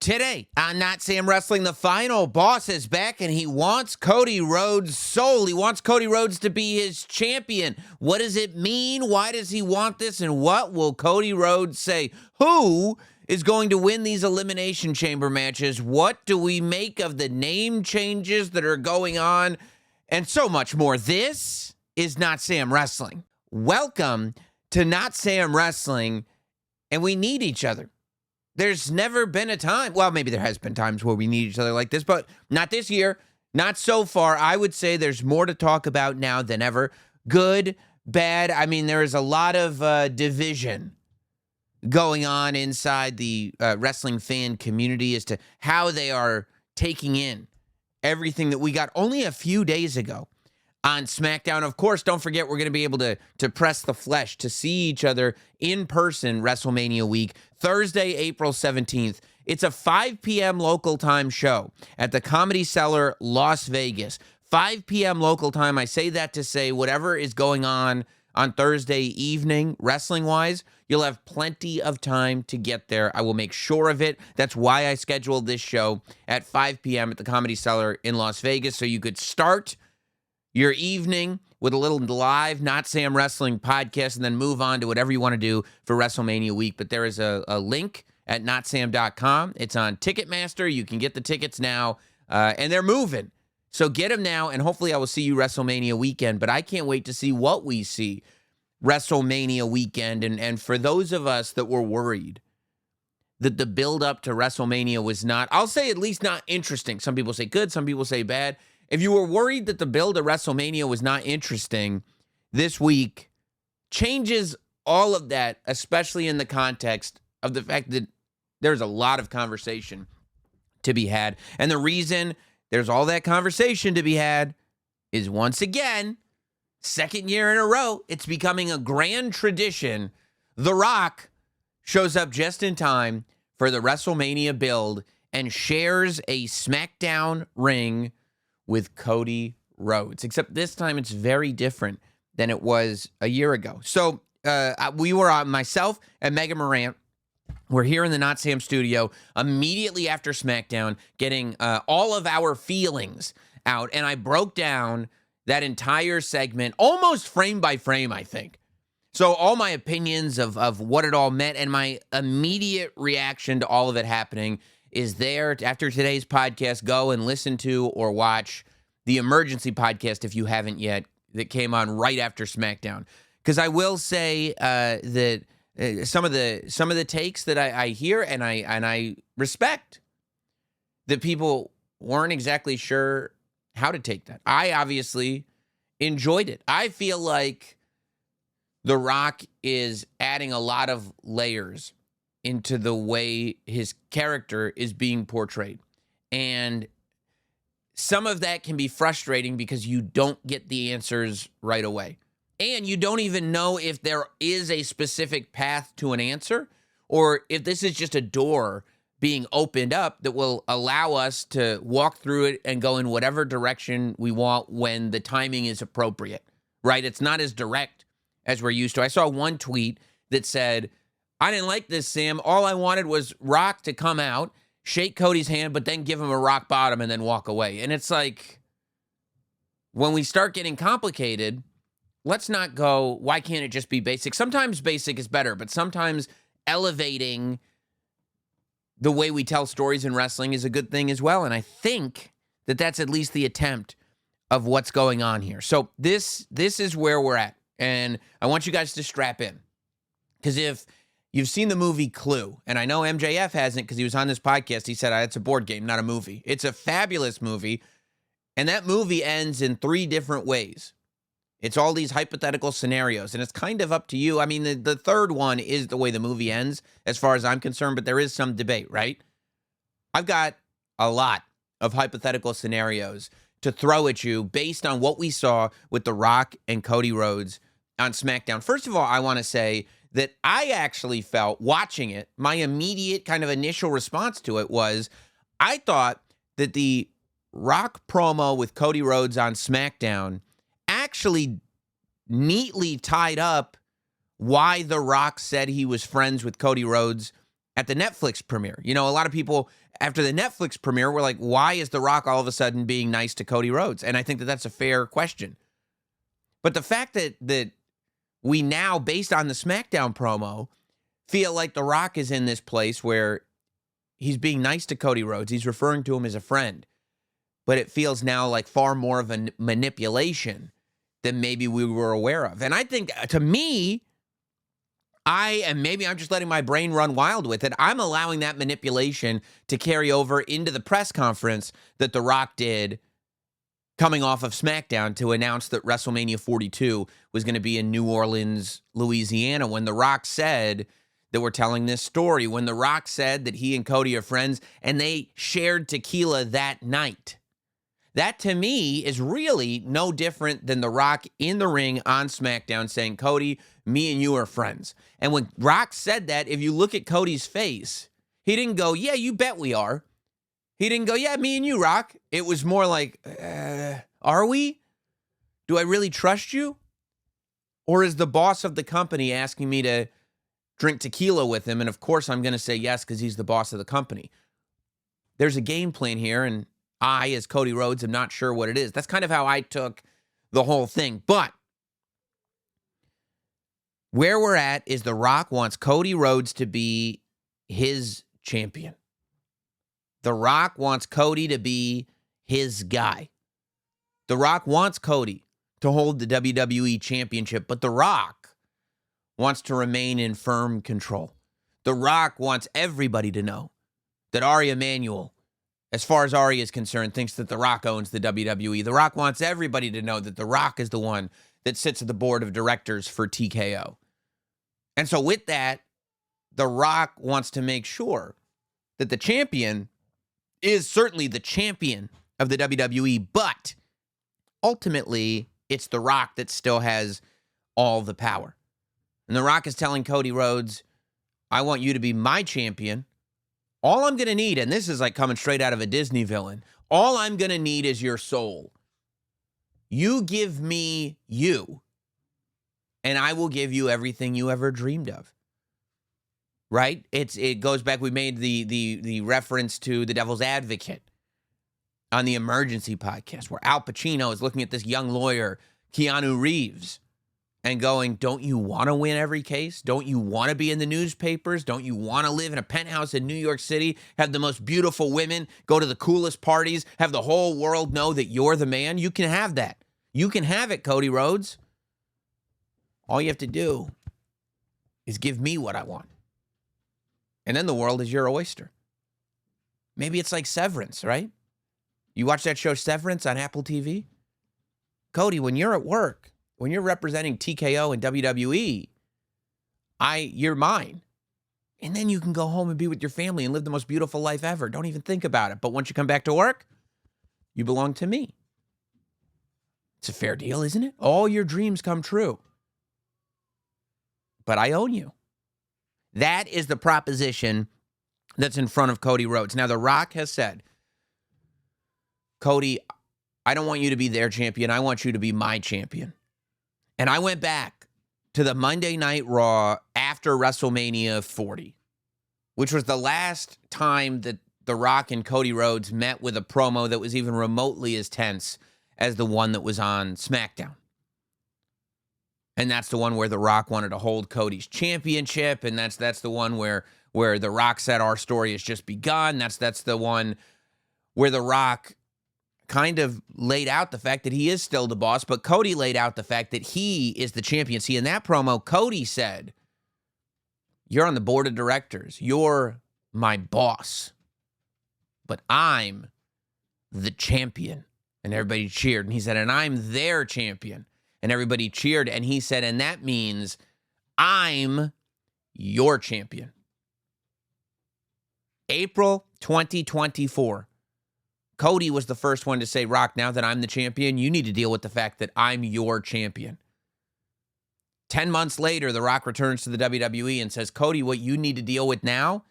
Today on Notsam Wrestling, the final boss is back and he wants Cody Rhodes' soul. He wants Cody Rhodes to be his champion. What does it mean? Why does he want this? And what will Cody Rhodes say? Who is going to win these Elimination Chamber matches? What do we make of the name changes that are going on? And so much more. This is Notsam Wrestling. Welcome to Notsam Wrestling, and we need each other. There's never been a time, well, maybe there has been times where we need each other like this, but not this year, not so far. I would say there's more to talk about now than ever. Good, bad. I mean, there is a lot of division going on inside the wrestling fan community as to how they are taking in everything that we got only a few days ago on SmackDown. Of course, don't forget, we're going to be able to press the flesh, to see each other in person WrestleMania week, Thursday, April 17th. It's a 5 p.m. local time show at the Comedy Cellar, Las Vegas. 5 p.m. local time. I say that to say whatever is going on Thursday evening, wrestling-wise, you'll have plenty of time to get there. I will make sure of it. That's why I scheduled this show at 5 p.m. at the Comedy Cellar in Las Vegas, so you could start your evening with a little live Notsam Wrestling podcast and then move on to whatever you want to do for WrestleMania week. But there is a link at notsam.com. It's on Ticketmaster. You can get the tickets now, and they're moving. So get them now, and hopefully I will see you WrestleMania weekend. But I can't wait to see what we see WrestleMania weekend. And for those of us that were worried that the build-up to WrestleMania was not, I'll say at least not interesting. Some people say good, some people say bad. If you were worried that the build to WrestleMania was not interesting, this week changes all of that, especially in the context of the fact that there's a lot of conversation to be had. And the reason there's all that conversation to be had is, once again, second year in a row, it's becoming a grand tradition. The Rock shows up just in time for the WrestleMania build and shares a SmackDown ring with Cody Rhodes, except this time it's very different than it was a year ago. So we were on, myself and Megan Morant, we're here in the Notsam studio immediately after SmackDown, getting all of our feelings out, and I broke down that entire segment almost frame by frame, I think. So all my opinions of what it all meant and my immediate reaction to all of it happening is there. After today's podcast, go and listen to or watch the emergency podcast if you haven't yet, that came on right after SmackDown. Because I will say that some of the takes that I hear and I respect, that people weren't exactly sure how to take that. I obviously enjoyed it. I feel like The Rock is adding a lot of layers into the way his character is being portrayed. And some of that can be frustrating because you don't get the answers right away. And you don't even know if there is a specific path to an answer, or if this is just a door being opened up that will allow us to walk through it and go in whatever direction we want when the timing is appropriate, right? It's not as direct as we're used to. I saw one tweet that said, I didn't like this, Sam. All I wanted was Rock to come out, shake Cody's hand, but then give him a rock bottom and then walk away. And it's like, when we start getting complicated, let's not go, why can't it just be basic? Sometimes basic is better, but sometimes elevating the way we tell stories in wrestling is a good thing as well. And I think that that's at least the attempt of what's going on here. So this is where we're at. And I want you guys to strap in. Because if you've seen the movie Clue, and I know MJF hasn't because he was on this podcast. He said, it's a board game, not a movie. It's a fabulous movie, and that movie ends in 3 different ways. It's all these hypothetical scenarios, and it's kind of up to you. I mean, the third one is the way the movie ends, as far as I'm concerned, but there is some debate, right? I've got a lot of hypothetical scenarios to throw at you based on what we saw with The Rock and Cody Rhodes on SmackDown. First of all, I want to say that I actually felt, watching it, my immediate kind of initial response to it was, I thought that the Rock promo with Cody Rhodes on SmackDown actually neatly tied up why The Rock said he was friends with Cody Rhodes at the Netflix premiere. You know, a lot of people after the Netflix premiere, we're like, why is The Rock all of a sudden being nice to Cody Rhodes? And I think that that's a fair question. But the fact that we now, based on the SmackDown promo, feel like The Rock is in this place where he's being nice to Cody Rhodes. He's referring to him as a friend. But it feels now like far more of a manipulation than maybe we were aware of. And I think, to me, maybe I'm just letting my brain run wild with it, I'm allowing that manipulation to carry over into the press conference that The Rock did coming off of SmackDown to announce that WrestleMania 42 was going to be in New Orleans, Louisiana, when The Rock said that we're telling this story, when The Rock said that he and Cody are friends and they shared tequila that night. That, to me, is really no different than The Rock in the ring on SmackDown saying, Cody, me and you are friends. And when Rock said that, if you look at Cody's face, he didn't go, yeah, you bet we are. He didn't go, yeah, me and you, Rock. It was more like, are we? Do I really trust you? Or is the boss of the company asking me to drink tequila with him? And of course I'm going to say yes because he's the boss of the company. There's a game plan here, and I, as Cody Rhodes, am not sure what it is. That's kind of how I took the whole thing. But where we're at is The Rock wants Cody Rhodes to be his champion. The Rock wants Cody to be his guy. The Rock wants Cody to hold the WWE Championship, but The Rock wants to remain in firm control. The Rock wants everybody to know that Ari Emanuel, as far as Ari is concerned, thinks that The Rock owns the WWE. The Rock wants everybody to know that The Rock is the one that sits at the board of directors for TKO. And so with that, The Rock wants to make sure that the champion is certainly the champion of the WWE, but ultimately, it's The Rock that still has all the power. And The Rock is telling Cody Rhodes, I want you to be my champion. All I'm going to need, and this is like coming straight out of a Disney villain, all I'm going to need is your soul. You give me you, and I will give you everything you ever dreamed of. Right? It goes back, we made the reference to The Devil's Advocate on the Emergency podcast, where Al Pacino is looking at this young lawyer, Keanu Reeves, and going, don't you want to win every case? Don't you want to be in the newspapers? Don't you want to live in a penthouse in New York City, have the most beautiful women, go to the coolest parties, have the whole world know that you're the man? You can have that. You can have it, Cody Rhodes. All you have to do is give me what I want. And then the world is your oyster. Maybe it's like Severance, right? You watch that show Severance on Apple TV? Cody, when you're at work, when you're representing TKO and WWE, you're mine. And then you can go home and be with your family and live the most beautiful life ever. Don't even think about it. But once you come back to work, you belong to me. It's a fair deal, isn't it? All your dreams come true. But I own you. That is the proposition that's in front of Cody Rhodes. Now, The Rock has said, Cody, I don't want you to be their champion. I want you to be my champion. And I went back to the Monday Night Raw after WrestleMania 40, which was the last time that The Rock and Cody Rhodes met with a promo that was even remotely as tense as the one that was on SmackDown. And that's the one where The Rock wanted to hold Cody's championship, and that's the one where The Rock said our story has just begun. That's the one where The Rock kind of laid out the fact that he is still the boss, but Cody laid out the fact that he is the champion. See, in that promo, Cody said, you're on the board of directors. You're my boss, but I'm the champion. And everybody cheered. And he said, and I'm their champion. And everybody cheered, and he said, and that means I'm your champion. April 2024. Cody was the first one to say, Rock, now that I'm the champion, you need to deal with the fact that I'm your champion. 10 months later, The Rock returns to the WWE and says, Cody, what you need to deal with now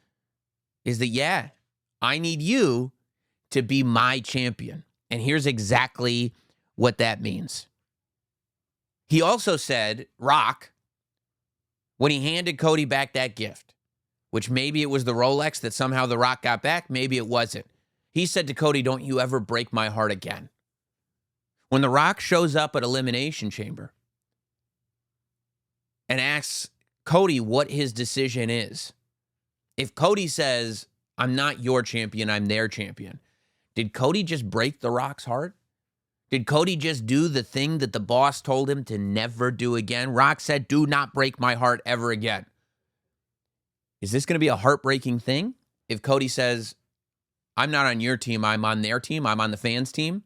is that, yeah, I need you to be my champion. And here's exactly what that means. He also said, Rock, when he handed Cody back that gift, which maybe it was the Rolex that somehow The Rock got back, maybe it wasn't. He said to Cody, "Don't you ever break my heart again." When The Rock shows up at Elimination Chamber and asks Cody what his decision is, if Cody says, "I'm not your champion, I'm their champion," did Cody just break The Rock's heart? Did Cody just do the thing that the boss told him to never do again? Rock said, "Do not break my heart ever again." Is this going to be a heartbreaking thing if Cody says, "I'm not on your team, I'm on their team, I'm on the fans' team"?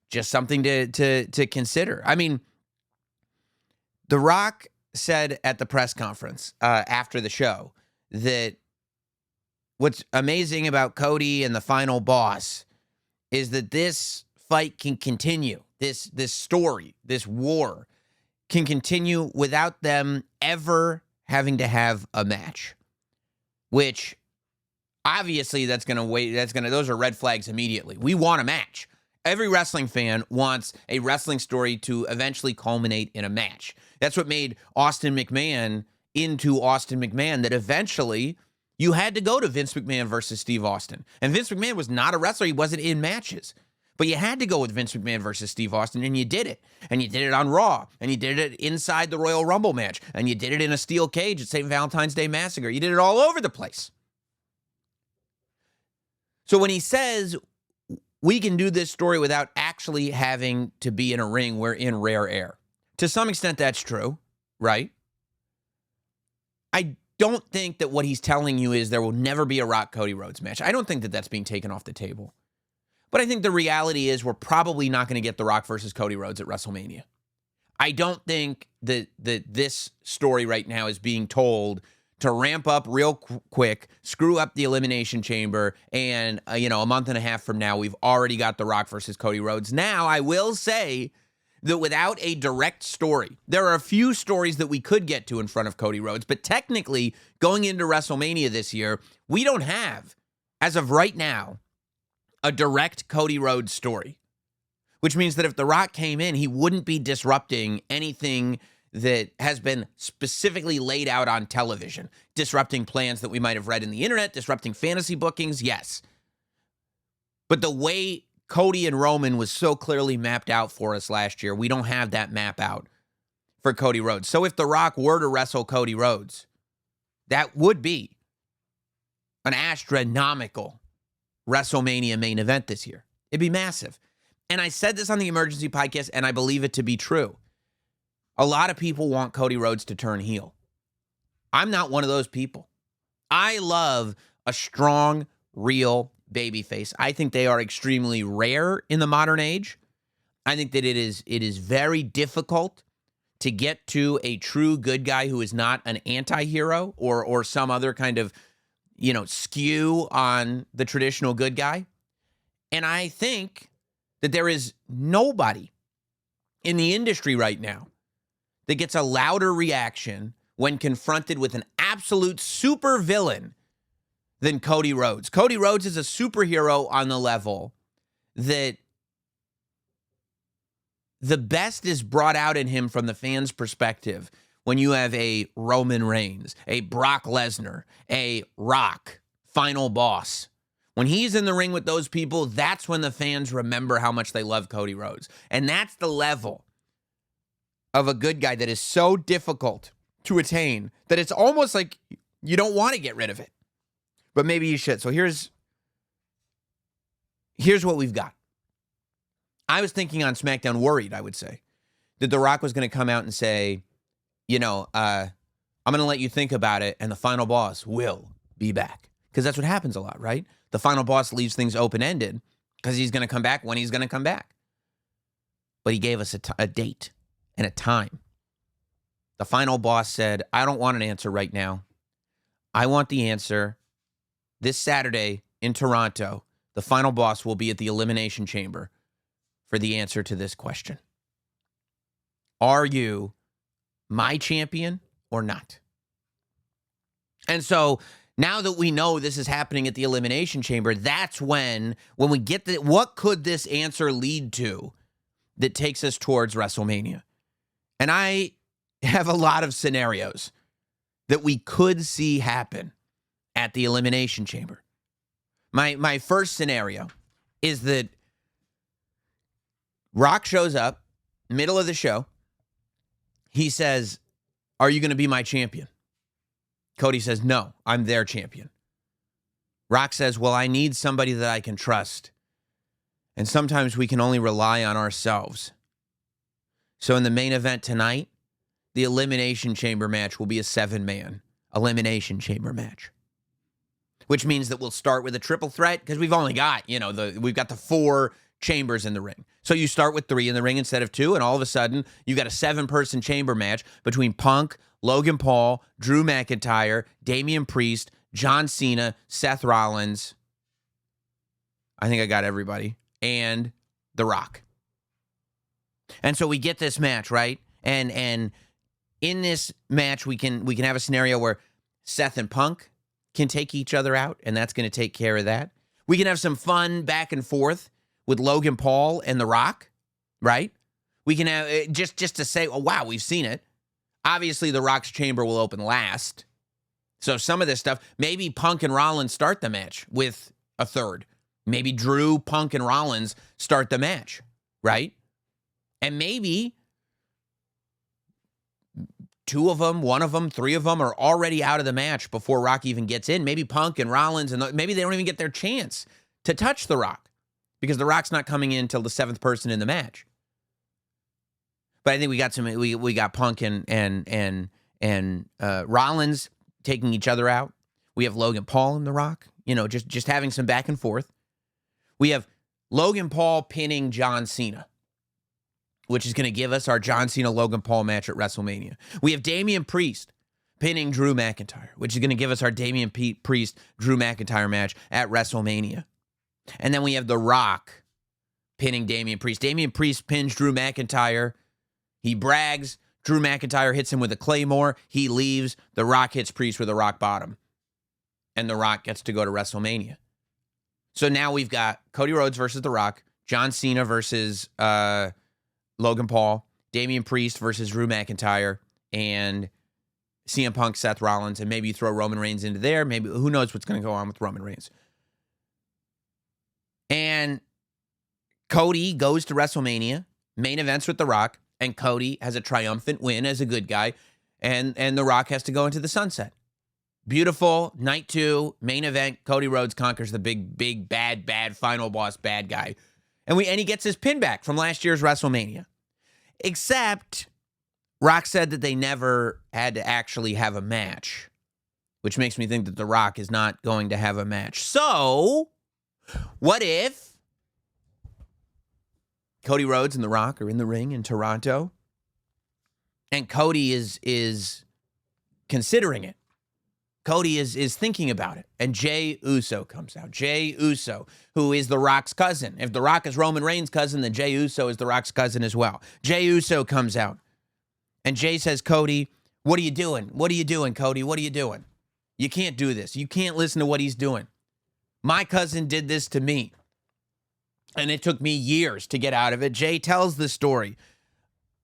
Just something to consider. I mean, The Rock said at the press conference after the show that what's amazing about Cody and the final boss is that this fight can continue. This story, this war can continue without them ever having to have a match, which obviously those are red flags immediately. We want a match. Every wrestling fan wants a wrestling story to eventually culminate in a match. That's what made Austin McMahon into Austin McMahon, that eventually you had to go to Vince McMahon versus Steve Austin. And Vince McMahon was not a wrestler. He wasn't in matches. But you had to go with Vince McMahon versus Steve Austin, and you did it. And you did it on Raw, and you did it inside the Royal Rumble match, and you did it in a steel cage at St. Valentine's Day Massacre. You did it all over the place. So when he says we can do this story without actually having to be in a ring, we're in rare air. To some extent, that's true, right? I don't think that what he's telling you is there will never be a Rock Cody Rhodes match. I don't think that that's being taken off the table. But I think the reality is we're probably not going to get The Rock versus Cody Rhodes at WrestleMania. I don't think that this story right now is being told to ramp up real quick, screw up the Elimination Chamber, and a month and a half from now, we've already got The Rock versus Cody Rhodes. Now, I will say that without a direct story, there are a few stories that we could get to in front of Cody Rhodes, but technically, going into WrestleMania this year, we don't have, as of right now, a direct Cody Rhodes story, which means that if The Rock came in, he wouldn't be disrupting anything that has been specifically laid out on television, disrupting plans that we might have read in the internet, disrupting fantasy bookings, yes. But the way Cody and Roman was so clearly mapped out for us last year, we don't have that map out for Cody Rhodes. So if The Rock were to wrestle Cody Rhodes, that would be an astronomical WrestleMania main event this year. It'd be massive. And I said this on the Emergency Podcast, and I believe it to be true. A lot of people want Cody Rhodes to turn heel. I'm not one of those people. I love a strong, real babyface. I think they are extremely rare in the modern age. I think that it is very difficult to get to a true good guy who is not an anti-hero or some other kind of, skew on the traditional good guy. And I think that there is nobody in the industry right now that gets a louder reaction when confronted with an absolute super villain than Cody Rhodes. Cody Rhodes is a superhero on the level that the best is brought out in him from the fans' perspective when you have a Roman Reigns, a Brock Lesnar, a Rock, final boss. When he's in the ring with those people, that's when the fans remember how much they love Cody Rhodes. And that's the level of a good guy that is so difficult to attain that it's almost like you don't want to get rid of it. But maybe you should. So here's what we've got. I was thinking on SmackDown, worried, I would say, that The Rock was going to come out and say, I'm going to let you think about it, and the final boss will be back. Because that's what happens a lot, right? The final boss leaves things open-ended because he's going to come back when he's going to come back. But he gave us a date and a time. The final boss said, I don't want an answer right now. I want the answer this Saturday in Toronto. The final boss will be at the Elimination Chamber for the answer to this question. Are you my champion or not? And so now that we know this is happening at the Elimination Chamber, that's when we get what could this answer lead to that takes us towards WrestleMania? And I have a lot of scenarios that we could see happen at the Elimination Chamber. My first scenario is that Rock shows up, middle of the show. He says, "Are you going to be my champion?" Cody says, "No, I'm their champion." Rock says, "Well, I need somebody that I can trust. And sometimes we can only rely on ourselves." So in the main event tonight, the Elimination Chamber match will be a 7-man Elimination Chamber match. Which means that we'll start with a triple threat because we've only got, we've got the 4 chambers in the ring. So you start with 3 in the ring instead of 2, and all of a sudden, you've got a 7-person chamber match between Punk, Logan Paul, Drew McIntyre, Damian Priest, John Cena, Seth Rollins. I think I got everybody. And The Rock. And so we get this match, right? And in this match, we can have a scenario where Seth and Punk can take each other out, and that's going to take care of that. We can have some fun back and forth with Logan Paul and The Rock, right? We can have, just to say, oh, wow, we've seen it. Obviously, The Rock's chamber will open last. So some of this stuff, maybe Punk and Rollins start the match with a third. Maybe Drew, Punk, and Rollins start the match, right? And maybe 2 of them, 1 of them, 3 of them are already out of the match before Rock even gets in. Maybe Punk and Rollins, and maybe they don't even get their chance to touch The Rock because The Rock's not coming in till the 7th person in the match. But I think we got Punk and Rollins taking each other out. We have Logan Paul and The Rock, just having some back and forth. We have Logan Paul pinning John Cena, which is going to give us our John Cena-Logan Paul match at WrestleMania. We have Damian Priest pinning Drew McIntyre, which is going to give us our Damian Priest-Drew McIntyre match at WrestleMania. And then we have The Rock pinning Damian Priest. Damian Priest pins Drew McIntyre. He brags. Drew McIntyre hits him with a Claymore. He leaves. The Rock hits Priest with a rock bottom. And The Rock gets to go to WrestleMania. So now we've got Cody Rhodes versus The Rock, John Cena versus Logan Paul, Damian Priest versus Drew McIntyre, and CM Punk, Seth Rollins, and maybe you throw Roman Reigns into there. Maybe, who knows what's going to go on with Roman Reigns. And Cody goes to WrestleMania, main events with The Rock, and Cody has a triumphant win as a good guy, and The Rock has to go into the sunset. Beautiful, night 2, main event, Cody Rhodes conquers the big, bad final boss bad guy. And he gets his pin back from last year's WrestleMania. Except Rock said that they never had to actually have a match, which makes me think that The Rock is not going to have a match. So, what if Cody Rhodes and The Rock are in the ring in Toronto, and Cody is considering it? Cody is thinking about it. And Jey Uso comes out. Jey Uso, who is The Rock's cousin. If The Rock is Roman Reigns' cousin, then Jey Uso is The Rock's cousin as well. Jey Uso comes out. And Jey says, "Cody, what are you doing? What are you doing, Cody? What are you doing? You can't do this. You can't listen to what he's doing. My cousin did this to me. And it took me years to get out of it." Jey tells the story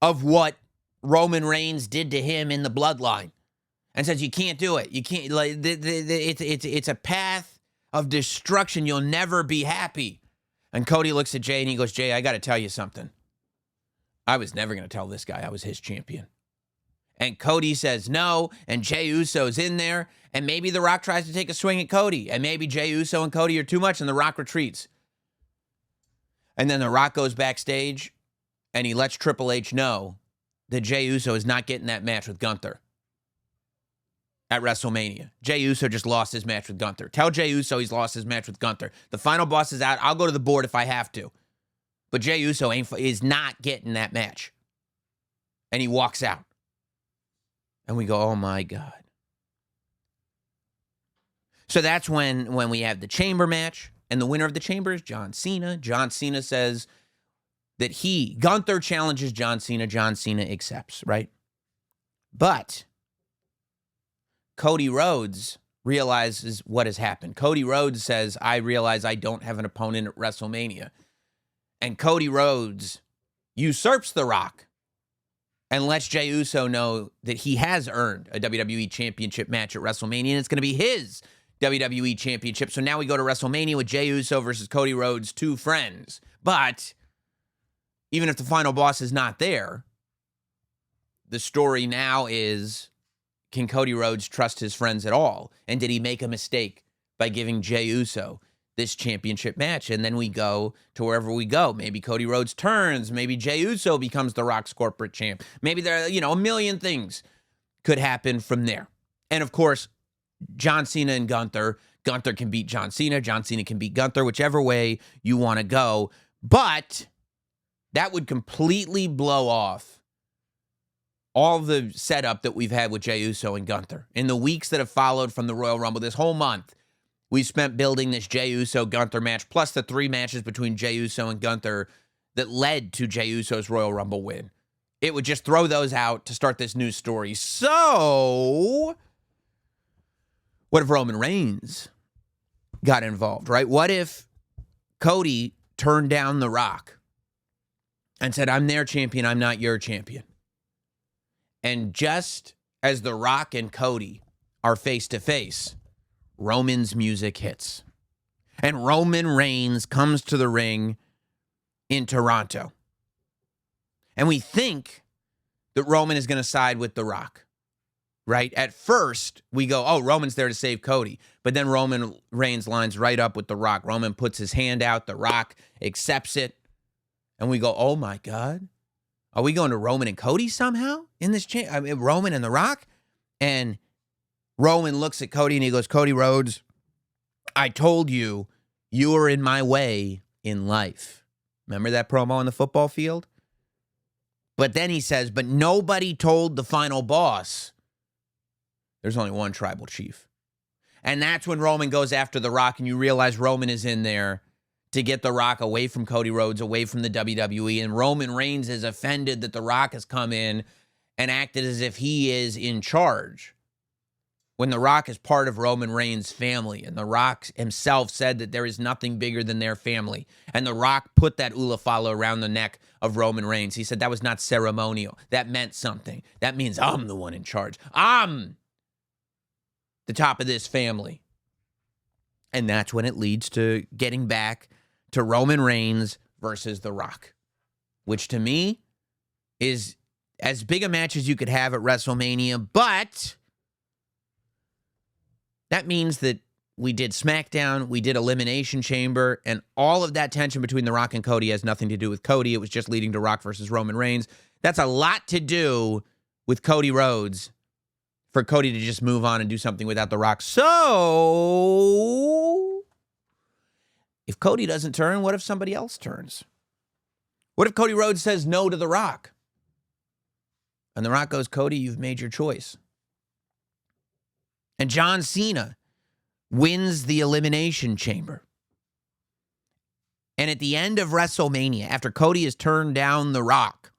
of what Roman Reigns did to him in the bloodline. And says, you can't do it. You can't, it's a path of destruction. You'll never be happy. And Cody looks at Jey and he goes, "Jey, I got to tell you something. I was never going to tell this guy I was his champion." And Cody says no, and Jey Uso's in there, and maybe The Rock tries to take a swing at Cody, and maybe Jey Uso and Cody are too much, and The Rock retreats. And then The Rock goes backstage, and he lets Triple H know that Jey Uso is not getting that match with Gunther at WrestleMania. Jey Uso just lost his match with Gunther. Tell Jey Uso he's lost his match with Gunther. The final boss is out. I'll go to the board if I have to. But Jey Uso is not getting that match. And he walks out. And we go, oh my God. So that's when we have the chamber match. And the winner of the chamber is John Cena. John Cena says that Gunther challenges John Cena. John Cena accepts, right? But Cody Rhodes realizes what has happened. Cody Rhodes says, I realize I don't have an opponent at WrestleMania. And Cody Rhodes usurps The Rock and lets Jey Uso know that he has earned a WWE Championship match at WrestleMania, and it's going to be his WWE Championship. So now we go to WrestleMania with Jey Uso versus Cody Rhodes, two friends. But even if the final boss is not there, the story now is, can Cody Rhodes trust his friends at all? And did he make a mistake by giving Jey Uso this championship match? And then we go to wherever we go. Maybe Cody Rhodes turns. Maybe Jey Uso becomes the Rock's corporate champ. Maybe there are, a million things could happen from there. And of course, John Cena and Gunther. Gunther can beat John Cena. John Cena can beat Gunther, whichever way you want to go. But that would completely blow off all the setup that we've had with Jey Uso and Gunther. In the weeks that have followed from the Royal Rumble, this whole month, we spent building this Jey Uso-Gunther match, plus the 3 matches between Jey Uso and Gunther that led to Jey Uso's Royal Rumble win. It would just throw those out to start this new story. So, what if Roman Reigns got involved, right? What if Cody turned down The Rock and said, I'm their champion, I'm not your champion? And just as The Rock and Cody are face-to-face, Roman's music hits. And Roman Reigns comes to the ring in Toronto. And we think that Roman is going to side with The Rock, right? At first, we go, oh, Roman's there to save Cody. But then Roman Reigns lines right up with The Rock. Roman puts his hand out. The Rock accepts it. And we go, oh, my God. Are we going to Roman and Cody somehow in this Roman and The Rock? And Roman looks at Cody and he goes, Cody Rhodes, I told you, you were in my way in life. Remember that promo on the football field? But then he says, but nobody told the final boss there's only one tribal chief. And that's when Roman goes after The Rock, and you realize Roman is in there to get The Rock away from Cody Rhodes, away from the WWE. And Roman Reigns is offended that The Rock has come in and acted as if he is in charge, when The Rock is part of Roman Reigns' family. And The Rock himself said that there is nothing bigger than their family. And The Rock put that ulafala around the neck of Roman Reigns. He said that was not ceremonial. That meant something. That means I'm the one in charge. I'm the top of this family. And that's when it leads to getting back to Roman Reigns versus The Rock, which to me is as big a match as you could have at WrestleMania, but that means that we did SmackDown, we did Elimination Chamber, and all of that tension between The Rock and Cody has nothing to do with Cody. It was just leading to Rock versus Roman Reigns. That's a lot to do with Cody Rhodes for Cody to just move on and do something without The Rock. So, if Cody doesn't turn, what if somebody else turns? What if Cody Rhodes says no to The Rock? And The Rock goes, Cody, you've made your choice. And John Cena wins the Elimination Chamber. And at the end of WrestleMania, after Cody has turned down The Rock,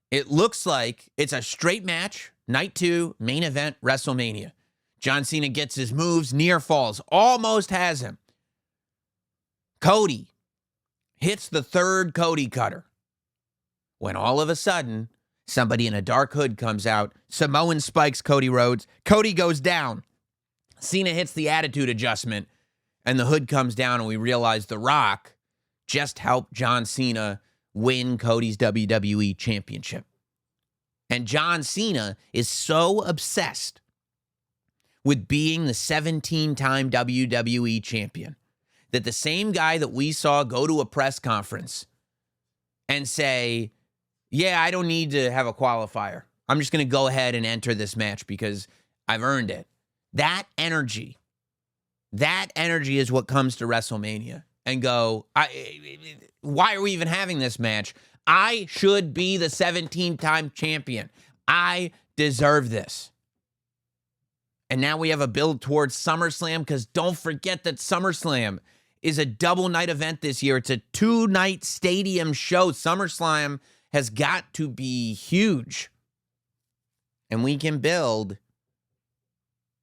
it looks like it's a straight match, night 2, main event, WrestleMania. John Cena gets his moves, near falls, almost has him. Cody hits the third Cody cutter, when all of a sudden, somebody in a dark hood comes out. Samoan spikes Cody Rhodes. Cody goes down. Cena hits the attitude adjustment, and the hood comes down, and we realize The Rock just helped John Cena win Cody's WWE Championship. And John Cena is so obsessed with being the 17-time WWE Champion that the same guy that we saw go to a press conference and say, yeah, I don't need to have a qualifier. I'm just going to go ahead and enter this match because I've earned it. That energy is what comes to WrestleMania and go, why are we even having this match? I should be the 17-time champion. I deserve this. And now we have a build towards SummerSlam, because don't forget that SummerSlam is a double night event this year. It's a 2-night stadium show. SummerSlam has got to be huge. And we can build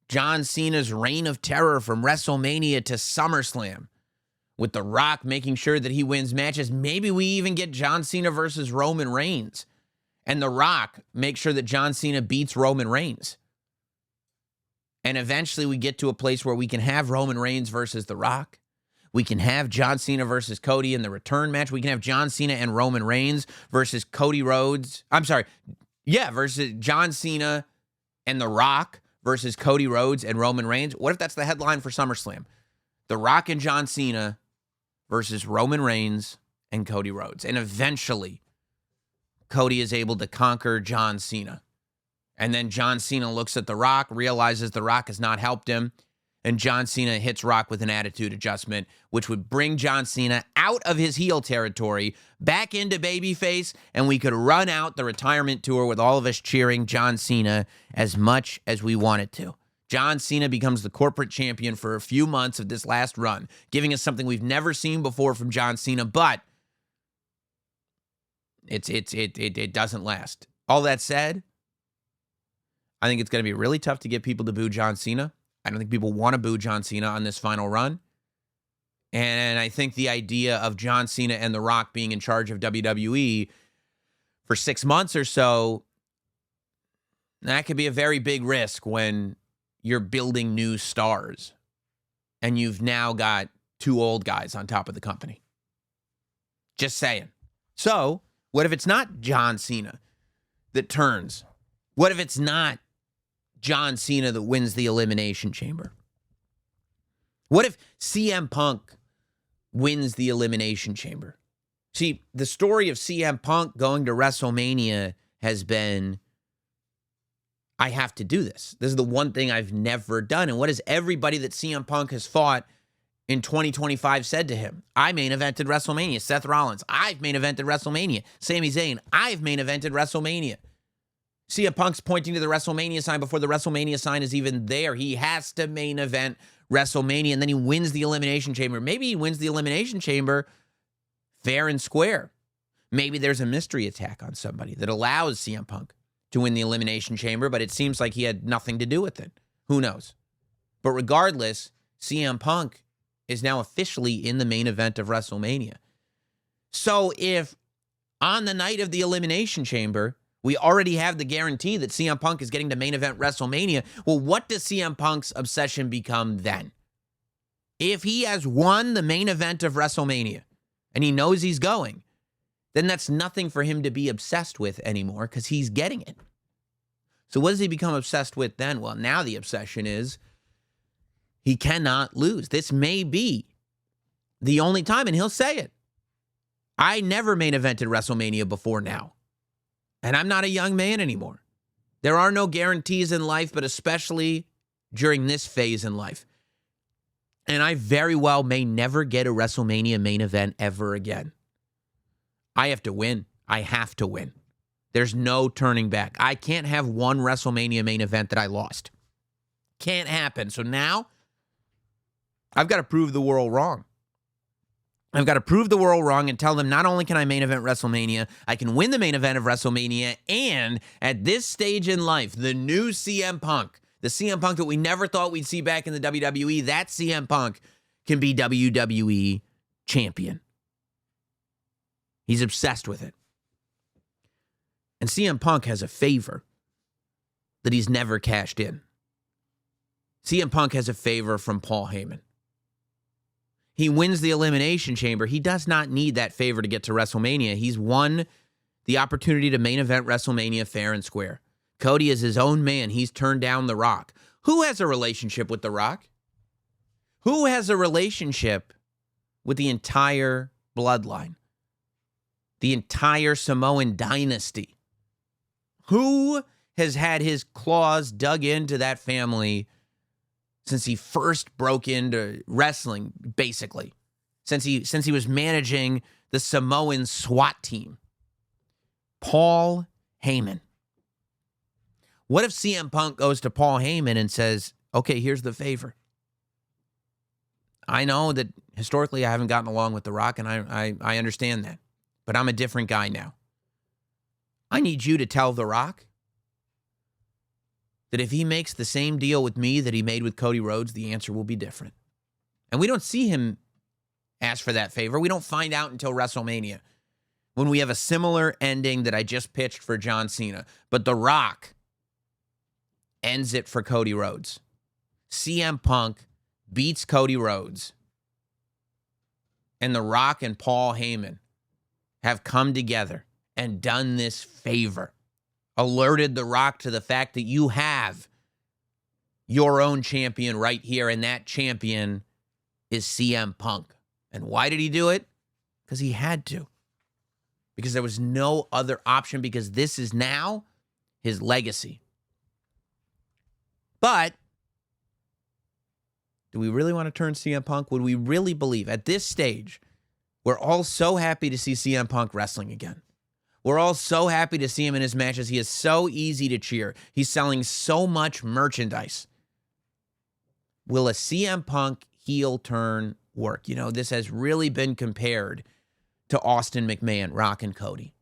John Cena's reign of terror from WrestleMania to SummerSlam, with The Rock making sure that he wins matches. Maybe we even get John Cena versus Roman Reigns and The Rock make sure that John Cena beats Roman Reigns. And eventually we get to a place where we can have Roman Reigns versus The Rock. We can have John Cena versus Cody in the return match. We can have John Cena and Roman Reigns versus Cody Rhodes. Versus John Cena and The Rock versus Cody Rhodes and Roman Reigns. What if that's the headline for SummerSlam? The Rock and John Cena versus Roman Reigns and Cody Rhodes. And eventually, Cody is able to conquer John Cena. And then John Cena looks at The Rock, realizes The Rock has not helped him, and John Cena hits Rock with an attitude adjustment, which would bring John Cena out of his heel territory, back into babyface, and we could run out the retirement tour with all of us cheering John Cena as much as we wanted to. John Cena becomes the corporate champion for a few months of this last run, giving us something we've never seen before from John Cena, but it doesn't last. All that said, I think it's going to be really tough to get people to boo John Cena. I don't think people want to boo John Cena on this final run. And I think the idea of John Cena and The Rock being in charge of WWE for 6 months or so, that could be a very big risk when you're building new stars and you've now got 2 old guys on top of the company. Just saying. So, what if it's not John Cena that turns? What if it's not John Cena that wins the Elimination Chamber? What if CM Punk wins the Elimination Chamber? See, the story of CM Punk going to WrestleMania has been, I have to do this. This is the one thing I've never done. And what has everybody that CM Punk has fought in 2025 said to him? I main evented WrestleMania. Seth Rollins, I've main evented WrestleMania. Sami Zayn, I've main evented WrestleMania. CM Punk's pointing to the WrestleMania sign before the WrestleMania sign is even there. He has to main event WrestleMania, and then he wins the Elimination Chamber. Maybe he wins the Elimination Chamber fair and square. Maybe there's a mystery attack on somebody that allows CM Punk to win the Elimination Chamber, but it seems like he had nothing to do with it. Who knows? But regardless, CM Punk is now officially in the main event of WrestleMania. So if on the night of the Elimination Chamber, we already have the guarantee that CM Punk is getting to main event WrestleMania, well, what does CM Punk's obsession become then? If he has won the main event of WrestleMania and he knows he's going, then that's nothing for him to be obsessed with anymore because he's getting it. So what does he become obsessed with then? Well, now the obsession is he cannot lose. This may be the only time, and he'll say it. I never main evented WrestleMania before now. And I'm not a young man anymore. There are no guarantees in life, but especially during this phase in life. And I very well may never get a WrestleMania main event ever again. I have to win. I have to win. There's no turning back. I can't have one WrestleMania main event that I lost. Can't happen. So now, I've got to prove the world wrong. I've got to prove the world wrong and tell them not only can I main event WrestleMania, I can win the main event of WrestleMania, and at this stage in life, the new CM Punk, the CM Punk that we never thought we'd see back in the WWE, that CM Punk can be WWE champion. He's obsessed with it. And CM Punk has a favor that he's never cashed in. CM Punk has a favor from Paul Heyman. He wins the Elimination Chamber. He does not need that favor to get to WrestleMania. He's won the opportunity to main event WrestleMania fair and square. Cody is his own man. He's turned down The Rock. Who has a relationship with The Rock? Who has a relationship with the entire bloodline? The entire Samoan dynasty? Who has had his claws dug into that family since he first broke into wrestling, basically? Since he was managing the Samoan SWAT team? Paul Heyman. What if CM Punk goes to Paul Heyman and says, okay, here's the favor. I know that historically I haven't gotten along with The Rock, and I understand that. But I'm a different guy now. I need you to tell The Rock that if he makes the same deal with me that he made with Cody Rhodes, the answer will be different. And we don't see him ask for that favor. We don't find out until WrestleMania. when we have a similar ending that I just pitched for John Cena, but The Rock ends it for Cody Rhodes. CM Punk beats Cody Rhodes, and The Rock and Paul Heyman have come together and done this favor, alerted The Rock to the fact that you have your own champion right here, and that champion is CM Punk. And why did he do it? Because he had to. Because there was no other option, because this is now his legacy. But do we really want to turn CM Punk? Would we really believe at this stage, we're all so happy to see CM Punk wrestling again. We're all so happy to see him in his matches. He is so easy to cheer. He's selling so much merchandise. Will a CM Punk heel turn work? You know, this has really been compared to Austin McMahon, Rock and Cody.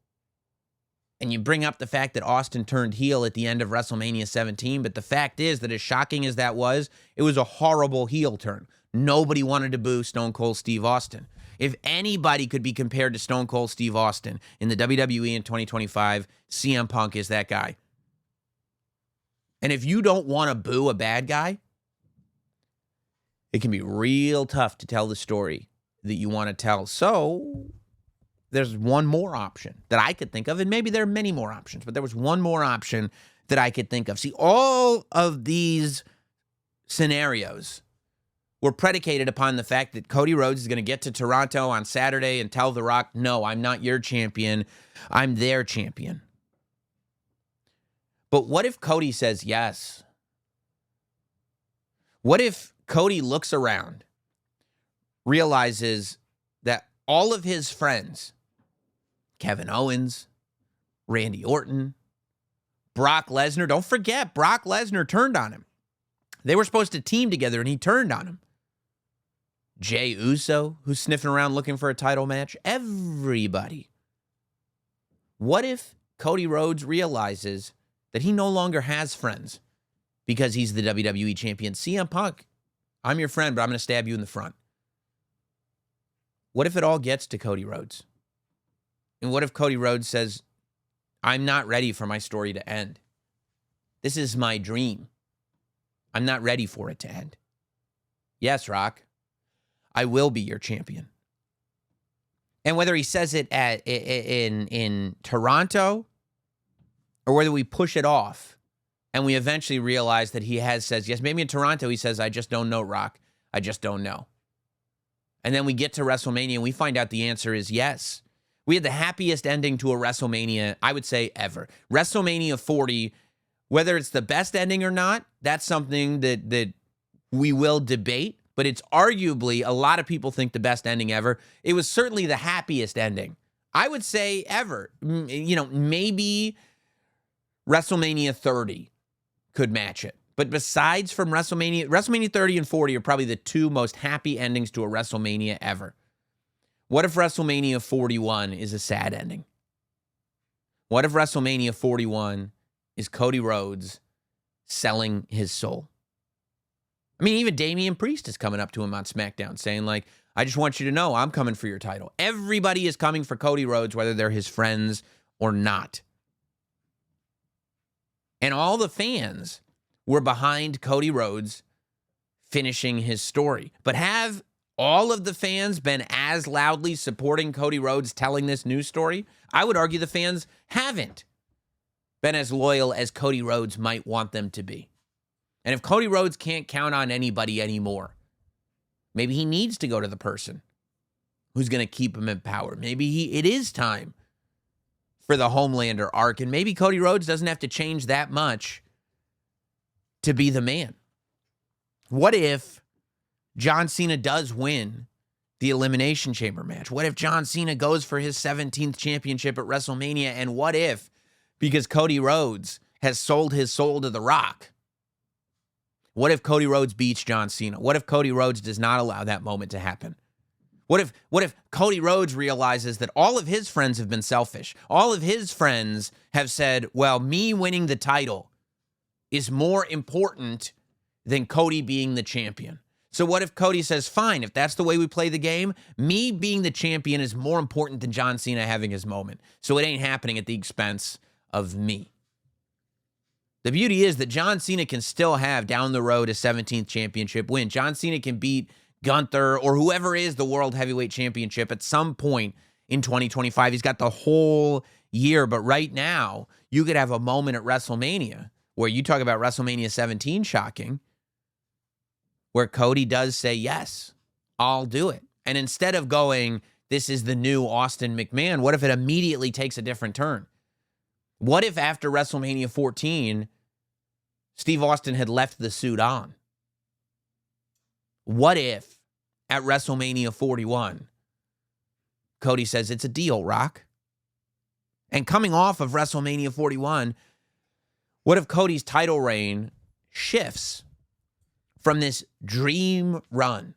And you bring up the fact that Austin turned heel at the end of WrestleMania 17, but the fact is that as shocking as that was, it was a horrible heel turn. Nobody wanted to boo Stone Cold Steve Austin. If anybody could be compared to Stone Cold Steve Austin in the WWE in 2025, CM Punk is that guy. And if you don't want to boo a bad guy, it can be real tough to tell the story that you want to tell. So there's one more option that I could think of, and maybe there are many more options, but there was one more option that I could think of. See, all of these scenarios were predicated upon the fact that Cody Rhodes is going to get to Toronto on Saturday and tell The Rock, no, I'm not your champion, I'm their champion. But what if Cody says yes? What if Cody looks around, realizes that all of his friends, Kevin Owens, Randy Orton, Brock Lesnar, don't forget, Brock Lesnar turned on him. They were supposed to team together, and he turned on him. Jey Uso, who's sniffing around looking for a title match. Everybody. What if Cody Rhodes realizes that he no longer has friends because he's the WWE champion? CM Punk, I'm your friend, but I'm going to stab you in the front. What if it all gets to Cody Rhodes? And what if Cody Rhodes says, I'm not ready for my story to end. This is my dream. I'm not ready for it to end. Yes, Rock, I will be your champion. And whether he says it in Toronto or whether we push it off and we eventually realize that he says yes, maybe in Toronto he says, I just don't know, Rock. I just don't know. And then we get to WrestleMania and we find out the answer is yes. We had the happiest ending to a WrestleMania, I would say, ever. WrestleMania 40, whether it's the best ending or not, that's something that we will debate. But it's arguably, a lot of people think, the best ending ever. It was certainly the happiest ending, I would say, ever. You know, maybe WrestleMania 30 could match it. But besides from WrestleMania 30 and 40 are probably the two most happy endings to a WrestleMania ever. What if WrestleMania 41 is a sad ending? What if WrestleMania 41 is Cody Rhodes selling his soul? I mean, even Damian Priest is coming up to him on SmackDown saying, like, I just want you to know I'm coming for your title. Everybody is coming for Cody Rhodes, whether they're his friends or not. And all the fans were behind Cody Rhodes finishing his story. But have all of the fans been as loudly supporting Cody Rhodes telling this news story? I would argue the fans haven't been as loyal as Cody Rhodes might want them to be. And if Cody Rhodes can't count on anybody anymore, maybe he needs to go to the person who's going to keep him in power. Maybe it is time for the Homelander arc, and maybe Cody Rhodes doesn't have to change that much to be the man. What if John Cena does win the Elimination Chamber match? What if John Cena goes for his 17th championship at WrestleMania? And what if, because Cody Rhodes has sold his soul to The Rock, what if Cody Rhodes beats John Cena? What if Cody Rhodes does not allow that moment to happen? What if Cody Rhodes realizes that all of his friends have been selfish? All of his friends have said, well, me winning the title is more important than Cody being the champion. So what if Cody says, fine, if that's the way we play the game, me being the champion is more important than John Cena having his moment. So it ain't happening at the expense of me. The beauty is that John Cena can still have down the road a 17th championship win. John Cena can beat Gunther or whoever is the World Heavyweight Championship at some point in 2025. He's got the whole year. But right now, you could have a moment at WrestleMania where you talk about WrestleMania 17 shocking, where Cody does say, yes, I'll do it. And instead of going, this is the new Austin McMahon, what if it immediately takes a different turn? What if after WrestleMania 14, Steve Austin had left the suit on? What if at WrestleMania 41, Cody says, it's a deal, Rock? And coming off of WrestleMania 41, what if Cody's title reign shifts from this dream run,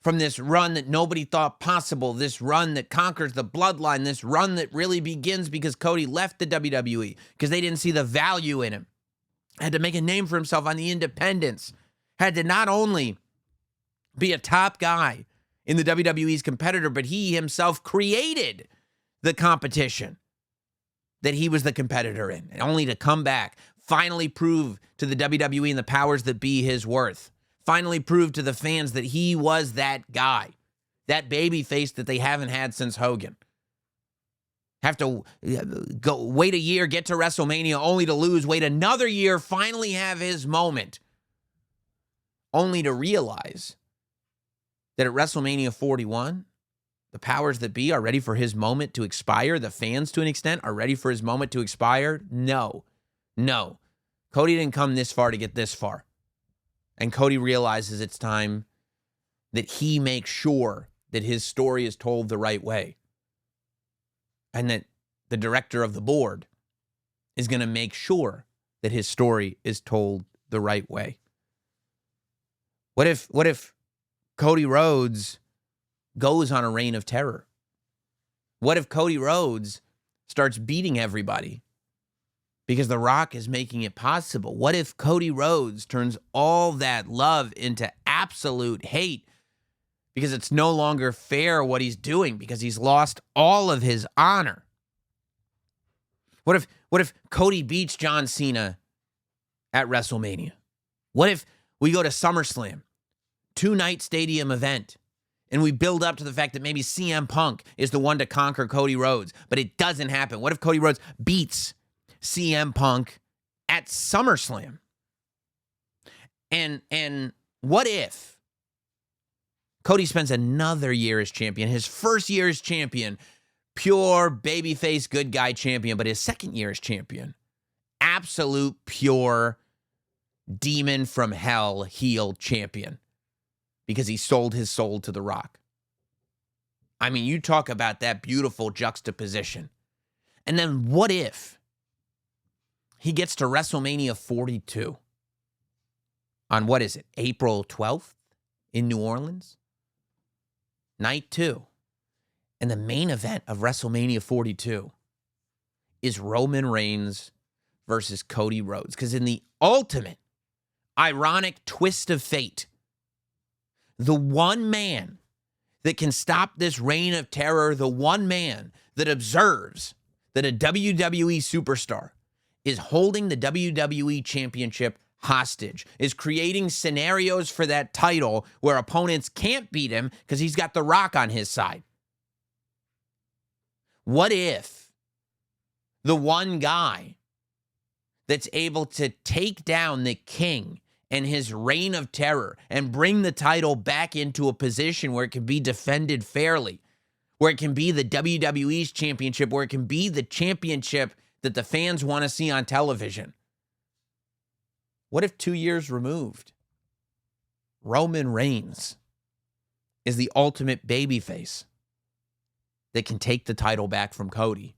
from this run that nobody thought possible, this run that conquers the bloodline, this run that really begins because Cody left the WWE, because they didn't see the value in him, had to make a name for himself on the independents, had to not only be a top guy in the WWE's competitor, but he himself created the competition that he was the competitor in, and only to come back, finally prove to the WWE and the powers that be his worth, finally prove to the fans that he was that guy, that baby face that they haven't had since Hogan. Have to go wait a year, get to WrestleMania, only to lose, wait another year, finally have his moment, only to realize that at WrestleMania 41, the powers that be are ready for his moment to expire. The fans, to an extent, are ready for his moment to expire. No. Cody didn't come this far to get this far. And Cody realizes it's time that he makes sure that his story is told the right way. And that the director of the board is going to make sure that his story is told the right way. What if Cody Rhodes goes on a reign of terror? What if Cody Rhodes starts beating everybody because The Rock is making it possible? What if Cody Rhodes turns all that love into absolute hate because it's no longer fair what he's doing, because he's lost all of his honor? What if Cody beats John Cena at WrestleMania? What if we go to SummerSlam, 2-night stadium event, and we build up to the fact that maybe CM Punk is the one to conquer Cody Rhodes, but it doesn't happen? What if Cody Rhodes beats CM Punk at SummerSlam? And what if Cody spends another year as champion, his first year as champion, pure babyface good guy champion, but his second year as champion, absolute pure demon from hell heel champion, because he sold his soul to The Rock? I mean, you talk about that beautiful juxtaposition. And then what if he gets to WrestleMania 42 on, what is it, April 12th in New Orleans? Night 2. And the main event of WrestleMania 42 is Roman Reigns versus Cody Rhodes. Because in the ultimate ironic twist of fate, the one man that can stop this reign of terror, the one man that observes that a WWE superstar is holding the WWE Championship hostage, is creating scenarios for that title where opponents can't beat him because he's got The Rock on his side. What if the one guy that's able to take down the king and his reign of terror and bring the title back into a position where it can be defended fairly, where it can be the WWE's championship, where it can be the championship that the fans want to see on television? What if 2 years removed, Roman Reigns is the ultimate babyface that can take the title back from Cody?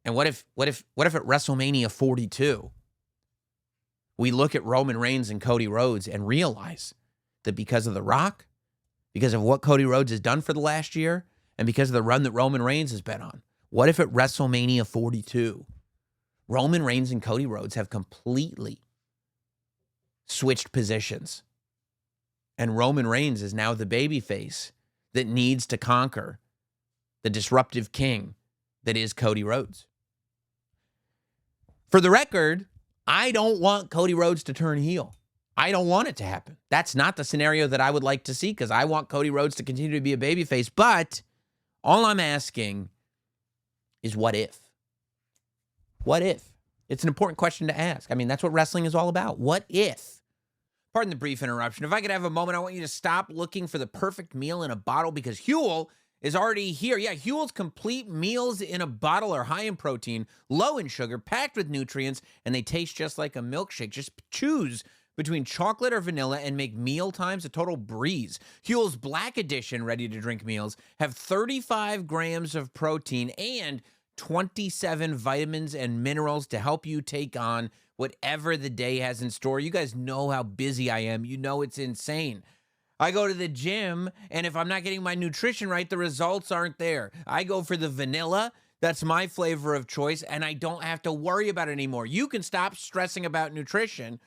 And what if at WrestleMania 42, we look at Roman Reigns and Cody Rhodes and realize that because of The Rock, because of what Cody Rhodes has done for the last year, and because of the run that Roman Reigns has been on, what if at WrestleMania 42, Roman Reigns and Cody Rhodes have completely switched positions? And Roman Reigns is now the babyface that needs to conquer the disruptive king that is Cody Rhodes. For the record, I don't want Cody Rhodes to turn heel. I don't want it to happen. That's not the scenario that I would like to see because I want Cody Rhodes to continue to be a babyface. But all I'm asking is what if? What if? It's an important question to ask. I mean, that's what wrestling is all about. What if? Pardon the brief interruption. If I could have a moment, I want you to stop looking for the perfect meal in a bottle because Huel is already here. Yeah, Huel's complete meals in a bottle are high in protein, low in sugar, packed with nutrients, and they taste just like a milkshake. Just choose between chocolate or vanilla and make meal times a total breeze. Huel's Black Edition ready-to-drink meals have 35 grams of protein and 27 vitamins and minerals to help you take on whatever the day has in store. You guys know how busy I am. You know it's insane. I go to the gym, and if I'm not getting my nutrition right, the results aren't there. I go for the vanilla. That's my flavor of choice, and I don't have to worry about it anymore. You can stop stressing about nutrition.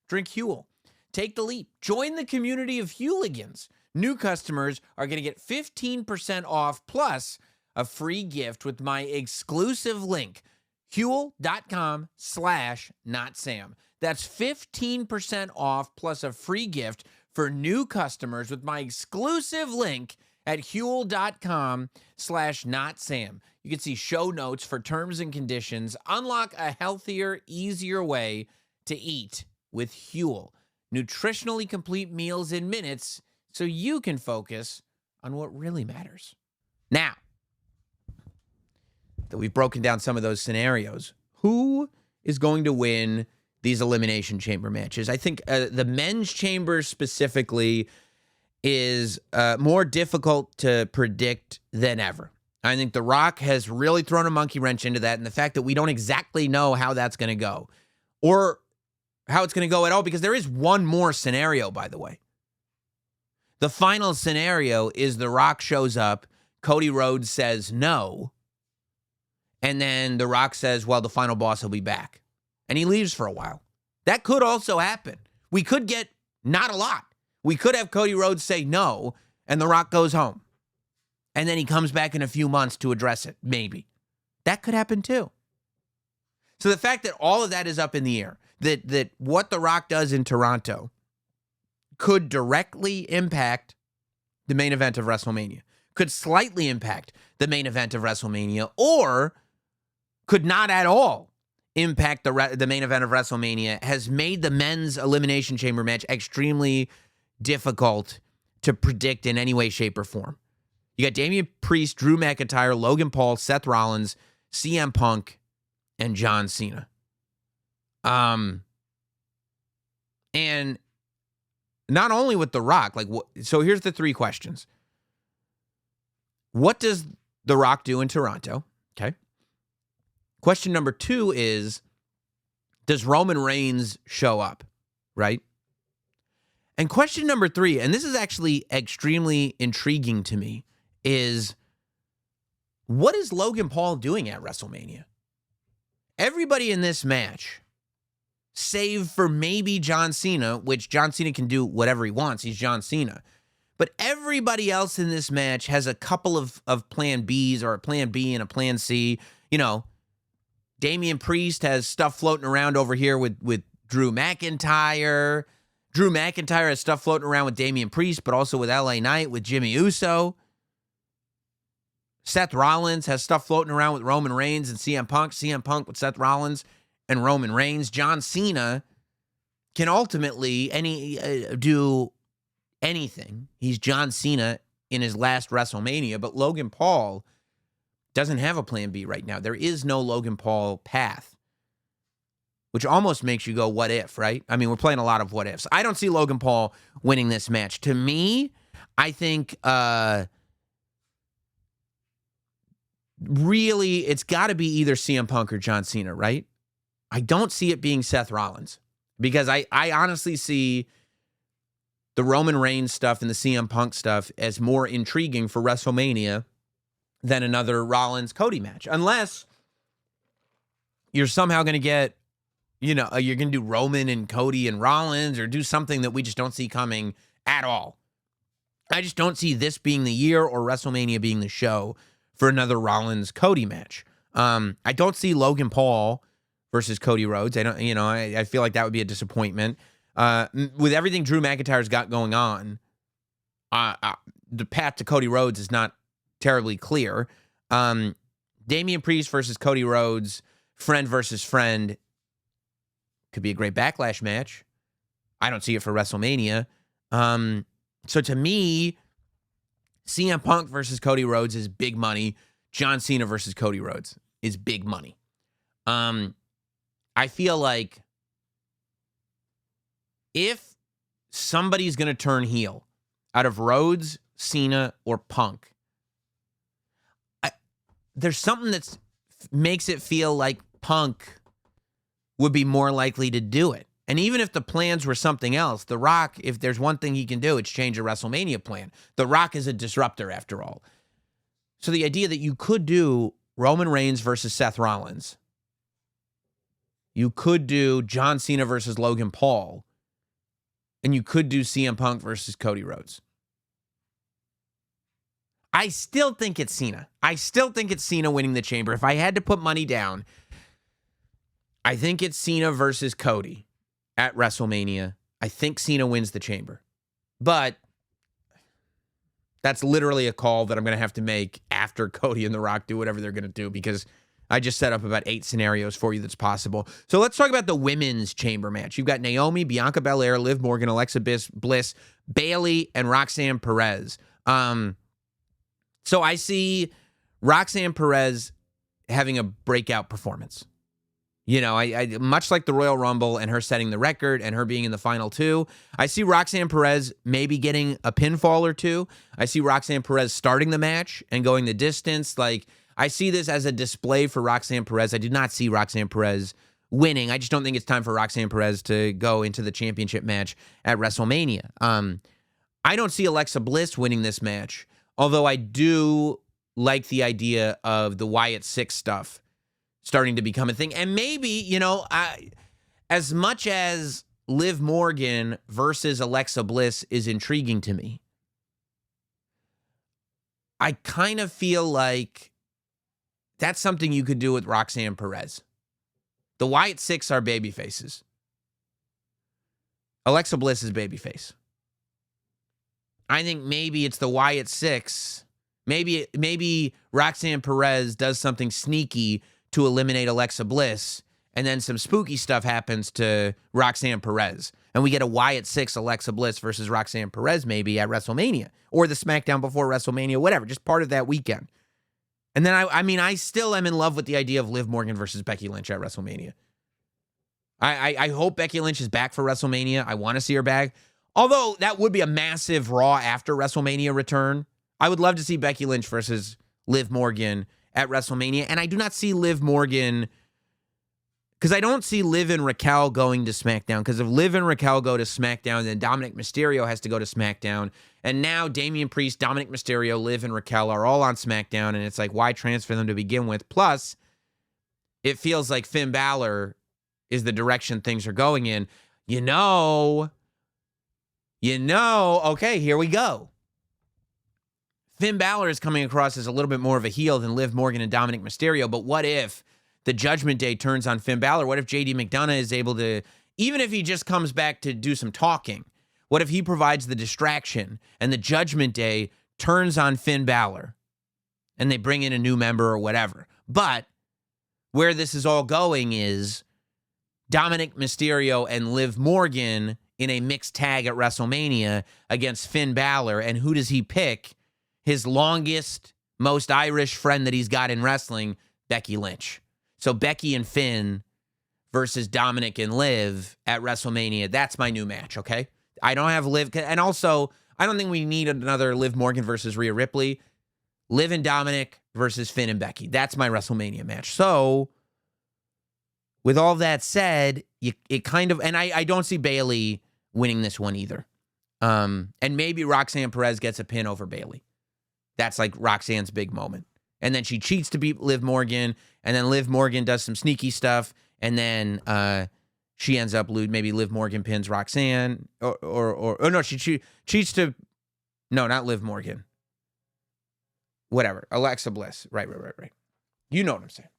Drink Huel. Take the leap. Join the community of Hueligans. New customers are going to get 15% off plus a free gift with my exclusive link, Huel.com/NotSam. That's 15% off plus a free gift for new customers with my exclusive link at Huel.com/NotSam. You can see show notes for terms and conditions. Unlock a healthier, easier way to eat with Huel. Nutritionally complete meals in minutes so you can focus on what really matters. Now, that we've broken down some of those scenarios, who is going to win these Elimination Chamber matches? I think the men's chamber specifically is more difficult to predict than ever. I think The Rock has really thrown a monkey wrench into that, and the fact that we don't exactly know how that's going to go or how it's going to go at all, because there is one more scenario, by the way. The final scenario is The Rock shows up, Cody Rhodes says no, and then The Rock says, well, the final boss will be back. And he leaves for a while. That could also happen. We could get not a lot. We could have Cody Rhodes say no, and The Rock goes home. And then he comes back in a few months to address it, maybe. That could happen too. So the fact that all of that is up in the air, that what The Rock does in Toronto could directly impact the main event of WrestleMania, could slightly impact the main event of WrestleMania, or could not at all impact the main event of WrestleMania, has made the men's Elimination Chamber match extremely difficult to predict in any way, shape, or form. You got Damian Priest, Drew McIntyre, Logan Paul, Seth Rollins, CM Punk, and John Cena. And not only with The Rock, so here's the three questions. What does The Rock do in Toronto? Okay. Question number 2 is, does Roman Reigns show up? Right? And question number 3, and this is actually extremely intriguing to me, is what is Logan Paul doing at WrestleMania? Everybody in this match, save for maybe John Cena, which John Cena can do whatever he wants. He's John Cena. But everybody else in this match has a couple of plan Bs, or a plan B and a plan C. You know, Damian Priest has stuff floating around over here with Drew McIntyre. Drew McIntyre has stuff floating around with Damian Priest, but also with LA Knight, with Jey Uso. Seth Rollins has stuff floating around with Roman Reigns and CM Punk. CM Punk with Seth Rollins and Roman Reigns. John Cena can ultimately do anything. He's John Cena in his last WrestleMania, but Logan Paul doesn't have a plan B right now. There is no Logan Paul path, which almost makes you go, what if, right? I mean, we're playing a lot of what ifs. I don't see Logan Paul winning this match. To me, I think really it's got to be either CM Punk or John Cena, right? I don't see it being Seth Rollins, because I honestly see the Roman Reigns stuff and the CM Punk stuff as more intriguing for WrestleMania than another Rollins-Cody match. Unless you're somehow going to get, you're going to do Roman and Cody and Rollins, or do something that we just don't see coming at all. I just don't see this being the year or WrestleMania being the show for another Rollins-Cody match. I don't see Logan Paul versus Cody Rhodes. I feel like that would be a disappointment. With everything Drew McIntyre's got going on, the path to Cody Rhodes is not terribly clear. Damian Priest versus Cody Rhodes, friend versus friend, could be a great Backlash match. I don't see it for WrestleMania. So to me, CM Punk versus Cody Rhodes is big money. John Cena versus Cody Rhodes is big money. I feel like if somebody's going to turn heel out of Rhodes, Cena, or Punk, there's something that makes it feel like Punk would be more likely to do it. And even if the plans were something else, The Rock, if there's one thing he can do, it's change a WrestleMania plan. The Rock is a disruptor after all. So the idea that you could do Roman Reigns versus Seth Rollins, you could do John Cena versus Logan Paul, and you could do CM Punk versus Cody Rhodes. I still think it's Cena. I still think it's Cena winning the Chamber. If I had to put money down, I think it's Cena versus Cody at WrestleMania. I think Cena wins the Chamber. But that's literally a call that I'm going to have to make after Cody and The Rock do whatever they're going to do, because I just set up about 8 scenarios for you that's possible. So let's talk about the women's Chamber match. You've got Naomi, Bianca Belair, Liv Morgan, Alexa Bliss, Bayley, and Roxanne Perez. So I see Roxanne Perez having a breakout performance. You know, I much like the Royal Rumble and her setting the record and her being in the final 2, I see Roxanne Perez maybe getting a pinfall or 2. I see Roxanne Perez starting the match and going the distance. Like, I see this as a display for Roxanne Perez. I did not see Roxanne Perez winning. I just don't think it's time for Roxanne Perez to go into the championship match at WrestleMania. I don't see Alexa Bliss winning this match, although I do like the idea of the Wyatt Six stuff starting to become a thing. And maybe, you know, as much as Liv Morgan versus Alexa Bliss is intriguing to me, I kind of feel like that's something you could do with Roxanne Perez. The Wyatt Six are baby faces. Alexa Bliss is babyface. I think maybe it's the Wyatt Six. Maybe Roxanne Perez does something sneaky to eliminate Alexa Bliss, and then some spooky stuff happens to Roxanne Perez, and we get a Wyatt Six Alexa Bliss versus Roxanne Perez maybe at WrestleMania, or the SmackDown before WrestleMania, whatever, just part of that weekend. And then, I still am in love with the idea of Liv Morgan versus Becky Lynch at WrestleMania. I hope Becky Lynch is back for WrestleMania. I want to see her back. Although that would be a massive Raw after WrestleMania return. I would love to see Becky Lynch versus Liv Morgan at WrestleMania. And I do not see Liv Morgan, because I don't see Liv and Raquel going to SmackDown. Because if Liv and Raquel go to SmackDown, then Dominic Mysterio has to go to SmackDown. And now Damian Priest, Dominic Mysterio, Liv, and Raquel are all on SmackDown. And it's like, why transfer them to begin with? Plus, it feels like Finn Balor is the direction things are going in. You know, okay, here we go. Finn Balor is coming across as a little bit more of a heel than Liv Morgan and Dominic Mysterio, but what if the Judgment Day turns on Finn Balor? What if JD McDonough is able to, even if he just comes back to do some talking, what if he provides the distraction and the Judgment Day turns on Finn Balor and they bring in a new member or whatever? But where this is all going is Dominic Mysterio and Liv Morgan in a mixed tag at WrestleMania against Finn Balor, and who does he pick? His longest, most Irish friend that he's got in wrestling, Becky Lynch. So Becky and Finn versus Dominic and Liv at WrestleMania. That's my new match, okay? I don't have Liv, and also, I don't think we need another Liv Morgan versus Rhea Ripley. Liv and Dominic versus Finn and Becky. That's my WrestleMania match. So, with all that said, it kind of, and I don't see Bayley winning this one either. And maybe Roxanne Perez gets a pin over Bayley. That's like Roxanne's big moment. And then she cheats to beat Liv Morgan, and then Liv Morgan does some sneaky stuff, and then she ends up maybe Liv Morgan pins Roxanne, or no, she cheats to, no, not Liv Morgan. Whatever, Alexa Bliss. Right. You know what I'm saying.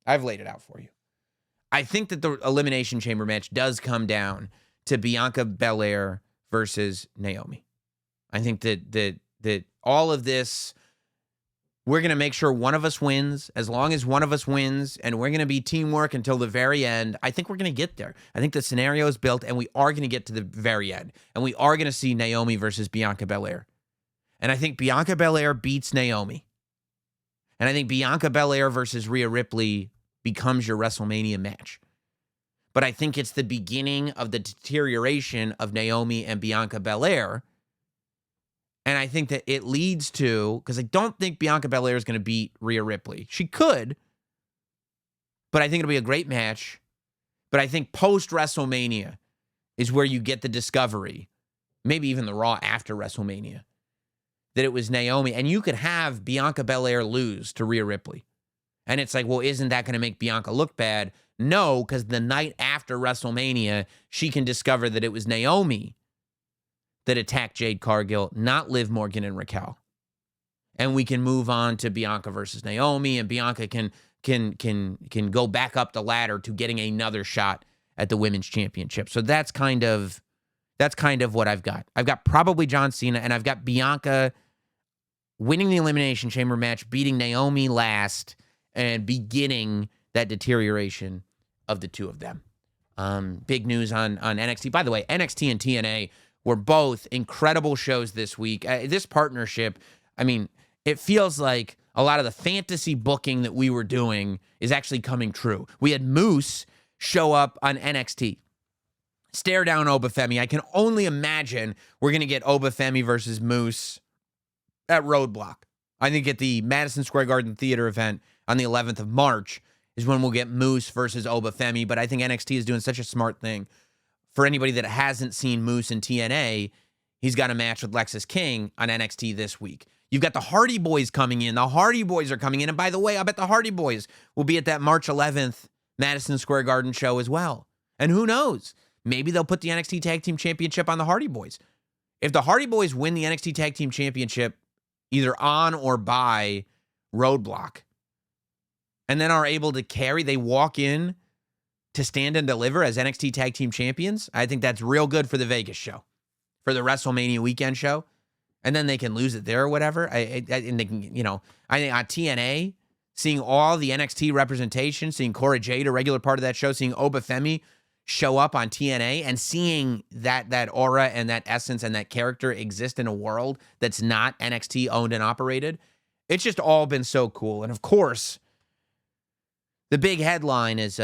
I've laid it out for you. I think that the Elimination Chamber match does come down to Bianca Belair versus Naomi. I think that all of this, we're going to make sure one of us wins. As long as one of us wins, and we're going to be teamwork until the very end, I think we're going to get there. I think the scenario is built, and we are going to get to the very end. And we are going to see Naomi versus Bianca Belair. And I think Bianca Belair beats Naomi. And I think Bianca Belair versus Rhea Ripley becomes your WrestleMania match. But I think it's the beginning of the deterioration of Naomi and Bianca Belair. And I think that it leads to, because I don't think Bianca Belair is going to beat Rhea Ripley. She could, but I think it'll be a great match. But I think post-WrestleMania is where you get the discovery, maybe even the Raw after WrestleMania, that it was Naomi. And you could have Bianca Belair lose to Rhea Ripley. And it's like, well, isn't that going to make Bianca look bad? No, because the night after WrestleMania, she can discover that it was Naomi that attacked Jade Cargill, not Liv Morgan and Raquel. And we can move on to Bianca versus Naomi, and Bianca can go back up the ladder to getting another shot at the Women's Championship. So that's kind of what I've got. I've got probably John Cena, and I've got Bianca winning the Elimination Chamber match, beating Naomi last, and beginning that deterioration of the two of them. Big news on NXT. By the way, NXT and TNA were both incredible shows this week. This partnership, I mean, it feels like a lot of the fantasy booking that we were doing is actually coming true. We had Moose show up on NXT. Stare down Obafemi. I can only imagine we're going to get Obafemi versus Moose at Roadblock. I think at the Madison Square Garden Theater event on the 11th of March is when we'll get Moose versus Obafemi. But I think NXT is doing such a smart thing. For anybody that hasn't seen Moose in TNA, he's got a match with Lexis King on NXT this week. You've got the Hardy Boys coming in. The Hardy Boys are coming in. And by the way, I bet the Hardy Boys will be at that March 11th Madison Square Garden show as well. And who knows? Maybe they'll put the NXT Tag Team Championship on the Hardy Boys. If the Hardy Boys win the NXT Tag Team Championship either on or by Roadblock, and then are able to carry, they walk in to Stand and Deliver as NXT Tag Team Champions, I think that's real good for the Vegas show, for the WrestleMania weekend show. And then they can lose it there or whatever. And they can, I think on TNA, seeing all the NXT representation, seeing Cora Jade, a regular part of that show, seeing Obafemi show up on TNA, and seeing that aura and that essence and that character exist in a world that's not NXT owned and operated. It's just all been so cool. And of course, the big headline is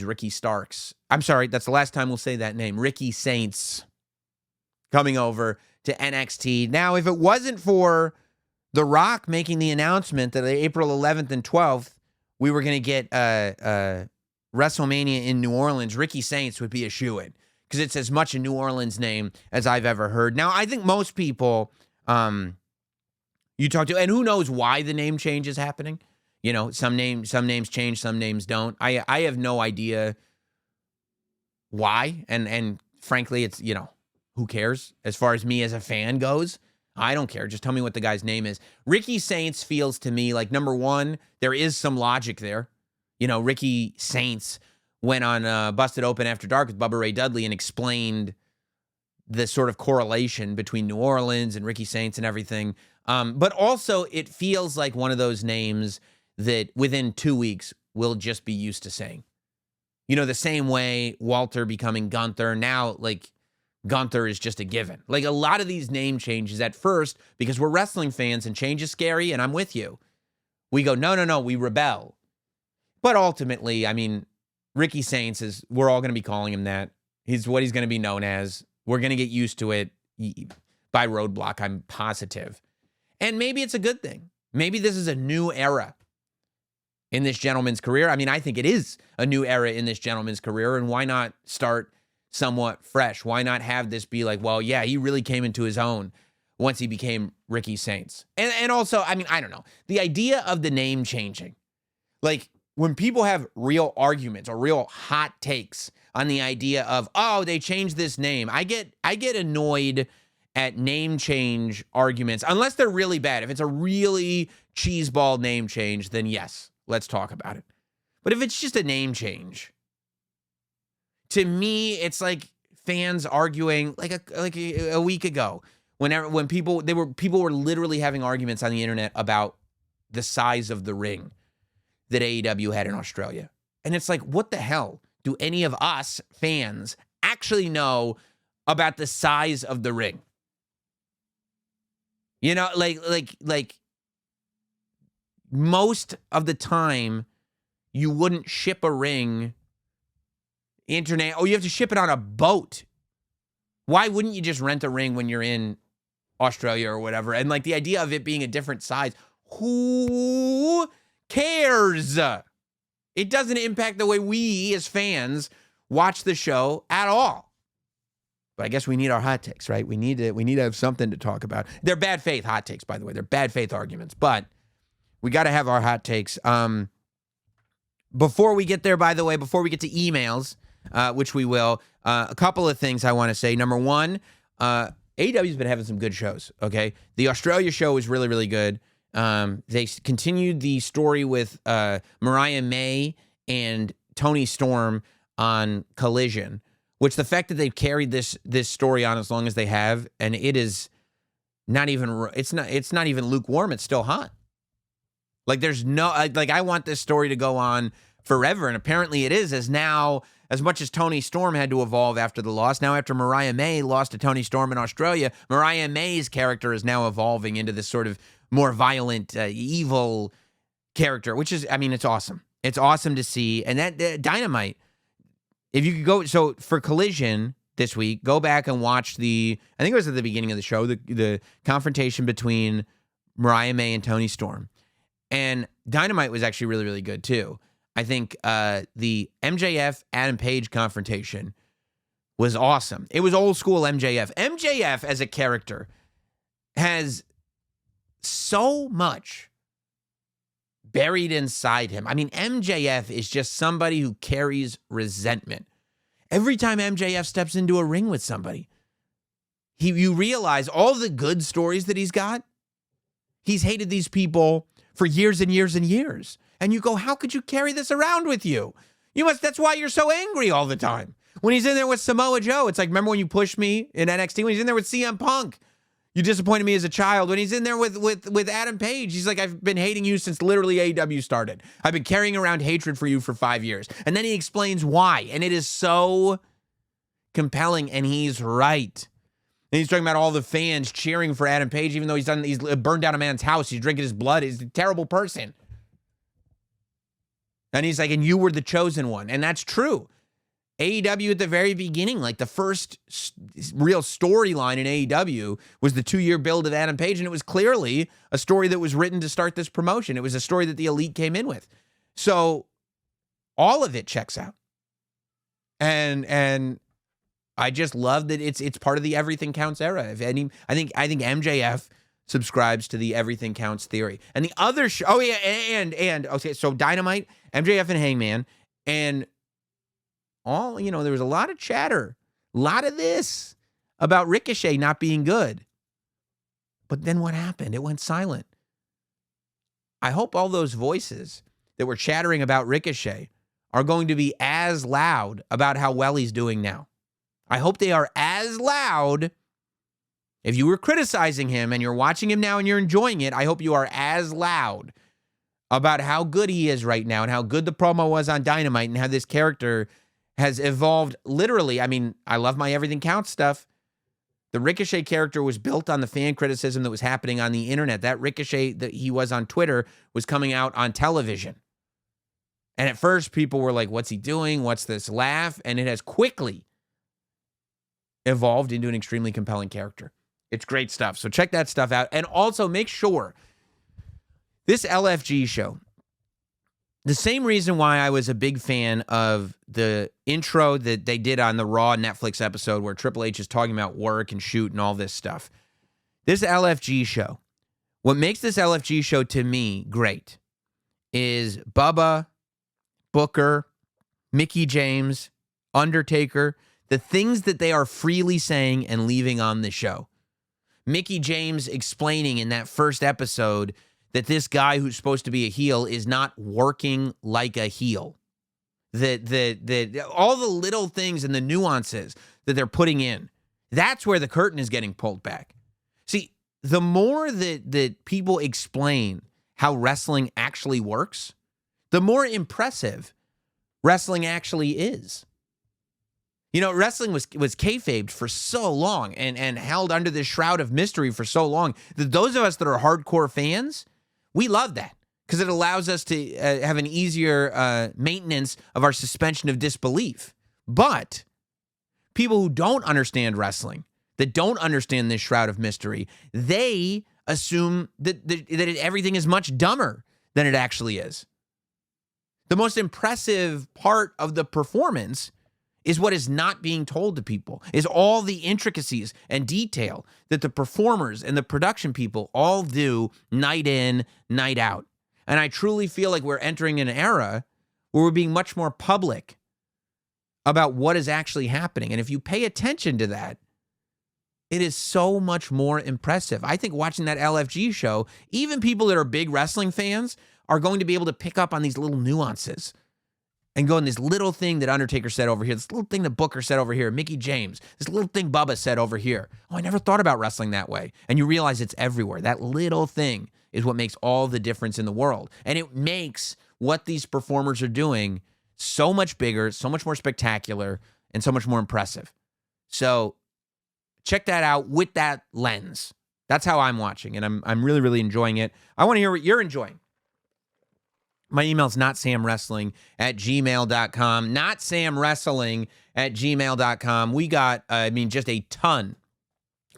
Ricky Starks. I'm sorry, that's the last time we'll say that name. Ricky Saints coming over to NXT. Now, if it wasn't for The Rock making the announcement that April 11th and 12th, we were going to get WrestleMania in New Orleans, Ricky Saints would be a shoo-in, because it's as much a New Orleans name as I've ever heard. Now, I think most people you talk to, and who knows why the name change is happening. Some names change, some names don't. I have no idea why, and frankly, it's, who cares? As far as me as a fan goes, I don't care. Just tell me what the guy's name is. Ricky Saints feels to me like, number one, there is some logic there. Ricky Saints went on Busted Open After Dark with Bubba Ray Dudley and explained the sort of correlation between New Orleans and Ricky Saints and everything. But also, it feels like one of those names that within 2 weeks we'll just be used to saying. The same way Walter becoming Gunther, now, like, Gunther is just a given. Like, a lot of these name changes at first, because we're wrestling fans and change is scary, and I'm with you, we go, no, we rebel. But ultimately, I mean, Ricky Saints we're all going to be calling him that. He's what he's going to be known as. We're going to get used to it by Roadblock, I'm positive. And maybe it's a good thing. Maybe this is a new era in this gentleman's career. I mean, I think it is a new era in this gentleman's career, and why not start somewhat fresh? Why not have this be like, well, yeah, he really came into his own once he became Ricky Saints. And also, I mean, I don't know. The idea of the name changing. Like, when people have real arguments or real hot takes on the idea of, oh, they changed this name, I get annoyed at name change arguments, unless they're really bad. If it's a really cheeseball name change, then yes, let's talk about it. But if it's just a name change, to me, it's like fans arguing like a week ago, when people were literally having arguments on the internet about the size of the ring that AEW had in Australia. And it's like, what the hell do any of us fans actually know about the size of the ring? You know, like most of the time you wouldn't ship a ring internet, or you have to ship it on a boat. Why wouldn't you just rent a ring when you're in Australia or whatever? And like the idea of it being a different size, who cares? It doesn't impact the way we as fans watch the show at all. But I guess we need our hot takes, right? We need to have something to talk about. They're bad faith hot takes, by the way. They're bad faith arguments, but we got to have our hot takes. Before we get there, by the way, before we get to emails, which we will, a couple of things I want to say. Number one, AEW's been having some good shows, okay? The Australia show was really, really good. They continued the story with Mariah May and Toni Storm on Collision, which the fact that they've carried this story on as long as they have, and it is not even, it's not even lukewarm, it's still hot. Like there's no, like I want this story to go on forever, and apparently it is, as now, as much as Toni Storm had to evolve after the loss, now after Mariah May lost to Toni Storm in Australia, Mariah May's character is now evolving into this sort of more violent, evil character, which is, I mean, it's awesome. It's awesome to see. And that Dynamite, if you could go, so for Collision this week, go back and watch I think it was at the beginning of the show, the confrontation between Mariah May and Toni Storm. And Dynamite was actually really, really good too. I think the MJF Adam Page confrontation was awesome. It was old school MJF. MJF as a character has so much buried inside him. I mean, MJF is just somebody who carries resentment. Every time MJF steps into a ring with somebody, you realize all the good stories that he's got. He's hated these people for years and years and years. And you go, how could you carry this around with you? That's why you're so angry all the time. When he's in there with Samoa Joe, it's like, remember when you pushed me in NXT? When he's in there with CM Punk, you disappointed me as a child. When he's in there with Adam Page, he's like, I've been hating you since literally AEW started. I've been carrying around hatred for you for 5 years. And then he explains why. And it is so compelling, and he's right. And he's talking about all the fans cheering for Adam Page, even though he's burned down a man's house. He's drinking his blood. He's a terrible person. And he's like, and you were the chosen one. And that's true. AEW at the very beginning, like the first real storyline in AEW was the 2-year build of Adam Page. And it was clearly a story that was written to start this promotion. It was a story that the Elite came in with. So all of it checks out. And I just love that it's part of the everything counts era. I think MJF subscribes to the everything counts theory. And the other okay, so Dynamite, MJF and Hangman, and there was a lot of chatter, a lot of this about Ricochet not being good. But then what happened? It went silent. I hope all those voices that were chattering about Ricochet are going to be as loud about how well he's doing now. I hope they are as loud. If you were criticizing him and you're watching him now and you're enjoying it, I hope you are as loud about how good he is right now and how good the promo was on Dynamite and how this character has evolved literally. I mean, I love my everything counts stuff. The Ricochet character was built on the fan criticism that was happening on the internet. That Ricochet that he was on Twitter was coming out on television. And at first people were like, what's he doing? What's this laugh? And it has quickly evolved into an extremely compelling character. It's great stuff. So check that stuff out. And also make sure this LFG show, the same reason why I was a big fan of the intro that they did on the Raw Netflix episode where Triple H is talking about work and shoot and all this stuff. This LFG show, what makes this LFG show to me great is Bubba, Booker, Mickey James, Undertaker, the things that they are freely saying and leaving on the show. Mickey James explaining in that first episode that this guy who's supposed to be a heel is not working like a heel. That all the little things and the nuances that they're putting in, that's where the curtain is getting pulled back. See, the more that people explain how wrestling actually works, the more impressive wrestling actually is. You know, wrestling was kayfabed for so long and held under this shroud of mystery for so long that those of us that are hardcore fans, we love that because it allows us to have an easier maintenance of our suspension of disbelief. But people who don't understand wrestling, that don't understand this shroud of mystery, they assume that everything is much dumber than it actually is. The most impressive part of the performance is what is not being told to people, is all the intricacies and detail that the performers and the production people all do night in, night out. And I truly feel like we're entering an era where we're being much more public about what is actually happening. And if you pay attention to that, it is so much more impressive. I think watching that LFG show, even people that are big wrestling fans are going to be able to pick up on these little nuances and go in this little thing that Undertaker said over here, this little thing that Booker said over here, Mickey James, this little thing Bubba said over here. Oh, I never thought about wrestling that way. And you realize it's everywhere. That little thing is what makes all the difference in the world. And it makes what these performers are doing so much bigger, so much more spectacular, and so much more impressive. So check that out with that lens. That's how I'm watching, and I'm really, really enjoying it. I want to hear what you're enjoying. My email is notsamwrestling@gmail.com. Notsamwrestling@gmail.com. We got, just a ton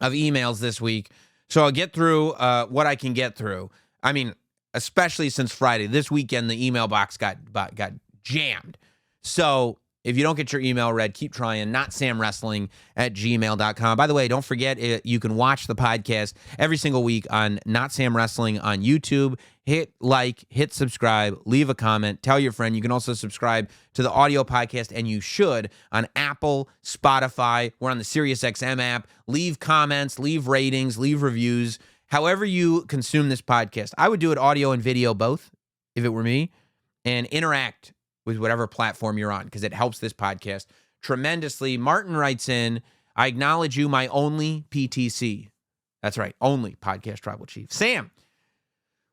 of emails this week. So I'll get through what I can get through. I mean, especially since Friday. This weekend, the email box got jammed. So if you don't get your email read, keep trying. NotSamWrestling@gmail.com. By the way, don't forget, you can watch the podcast every single week on Not Sam Wrestling on YouTube. Hit like, hit subscribe, leave a comment, tell your friend. You can also subscribe to the audio podcast, and you should, on Apple, Spotify. We're on the SiriusXM app. Leave comments, leave ratings, leave reviews. However you consume this podcast. I would do it audio and video both, if it were me, and interact with whatever platform you're on, because it helps this podcast tremendously. Martin writes in, I acknowledge you, my only PTC. That's right, only podcast tribal chief. Sam,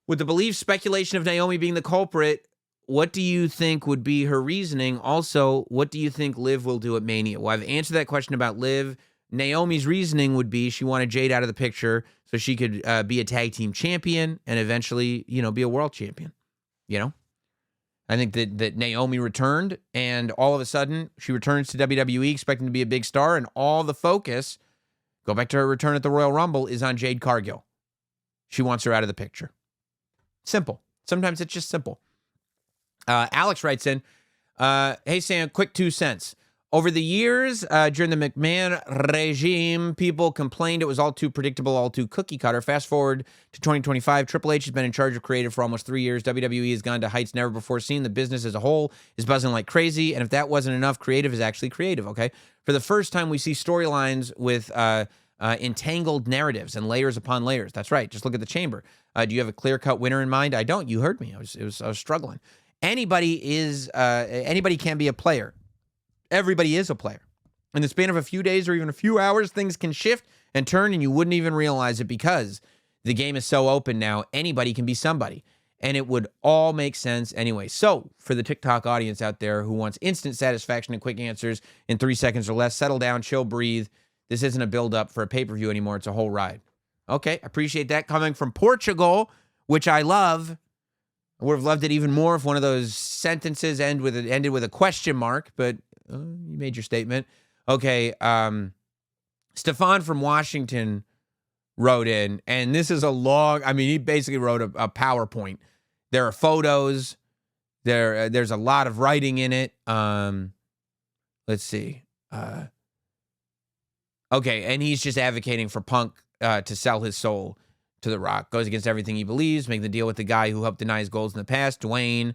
with the believed speculation of Naomi being the culprit, what do you think would be her reasoning? Also, what do you think Liv will do at Mania? Well, I've answered that question about Liv. Naomi's reasoning would be she wanted Jade out of the picture so she could be a tag team champion and eventually, be a world champion. I think that Naomi returned, and all of a sudden, she returns to WWE expecting to be a big star, and all the focus, go back to her return at the Royal Rumble, is on Jade Cargill. She wants her out of the picture. Simple. Sometimes it's just simple. Alex writes in, hey, Sam, quick 2 cents. Over the years, during the McMahon regime, people complained it was all too predictable, all too cookie cutter. Fast forward to 2025, Triple H has been in charge of creative for almost 3 years. WWE has gone to heights never before seen. The business as a whole is buzzing like crazy. And if that wasn't enough, creative is actually creative, okay? For the first time, we see storylines with entangled narratives and layers upon layers. That's right. Just look at the Chamber. Do you have a clear-cut winner in mind? I don't. You heard me. I was struggling. Anybody can be a player. Everybody is a player. In the span of a few days or even a few hours, things can shift and turn, and you wouldn't even realize it because the game is so open now. Anybody can be somebody, and it would all make sense anyway. So for the TikTok audience out there who wants instant satisfaction and quick answers in 3 seconds or less, settle down, chill, breathe. This isn't a build-up for a pay-per-view anymore. It's a whole ride. Okay, appreciate that. Coming from Portugal, which I love. I would have loved it even more if one of those sentences ended with a question mark, but you made your statement. Okay, Stefan from Washington wrote in, and this is a long, he basically wrote a PowerPoint. There are photos. There's a lot of writing in it. Let's see. Okay, and he's just advocating for Punk to sell his soul to The Rock. Goes against everything he believes, making the deal with the guy who helped deny his goals in the past, Dwayne.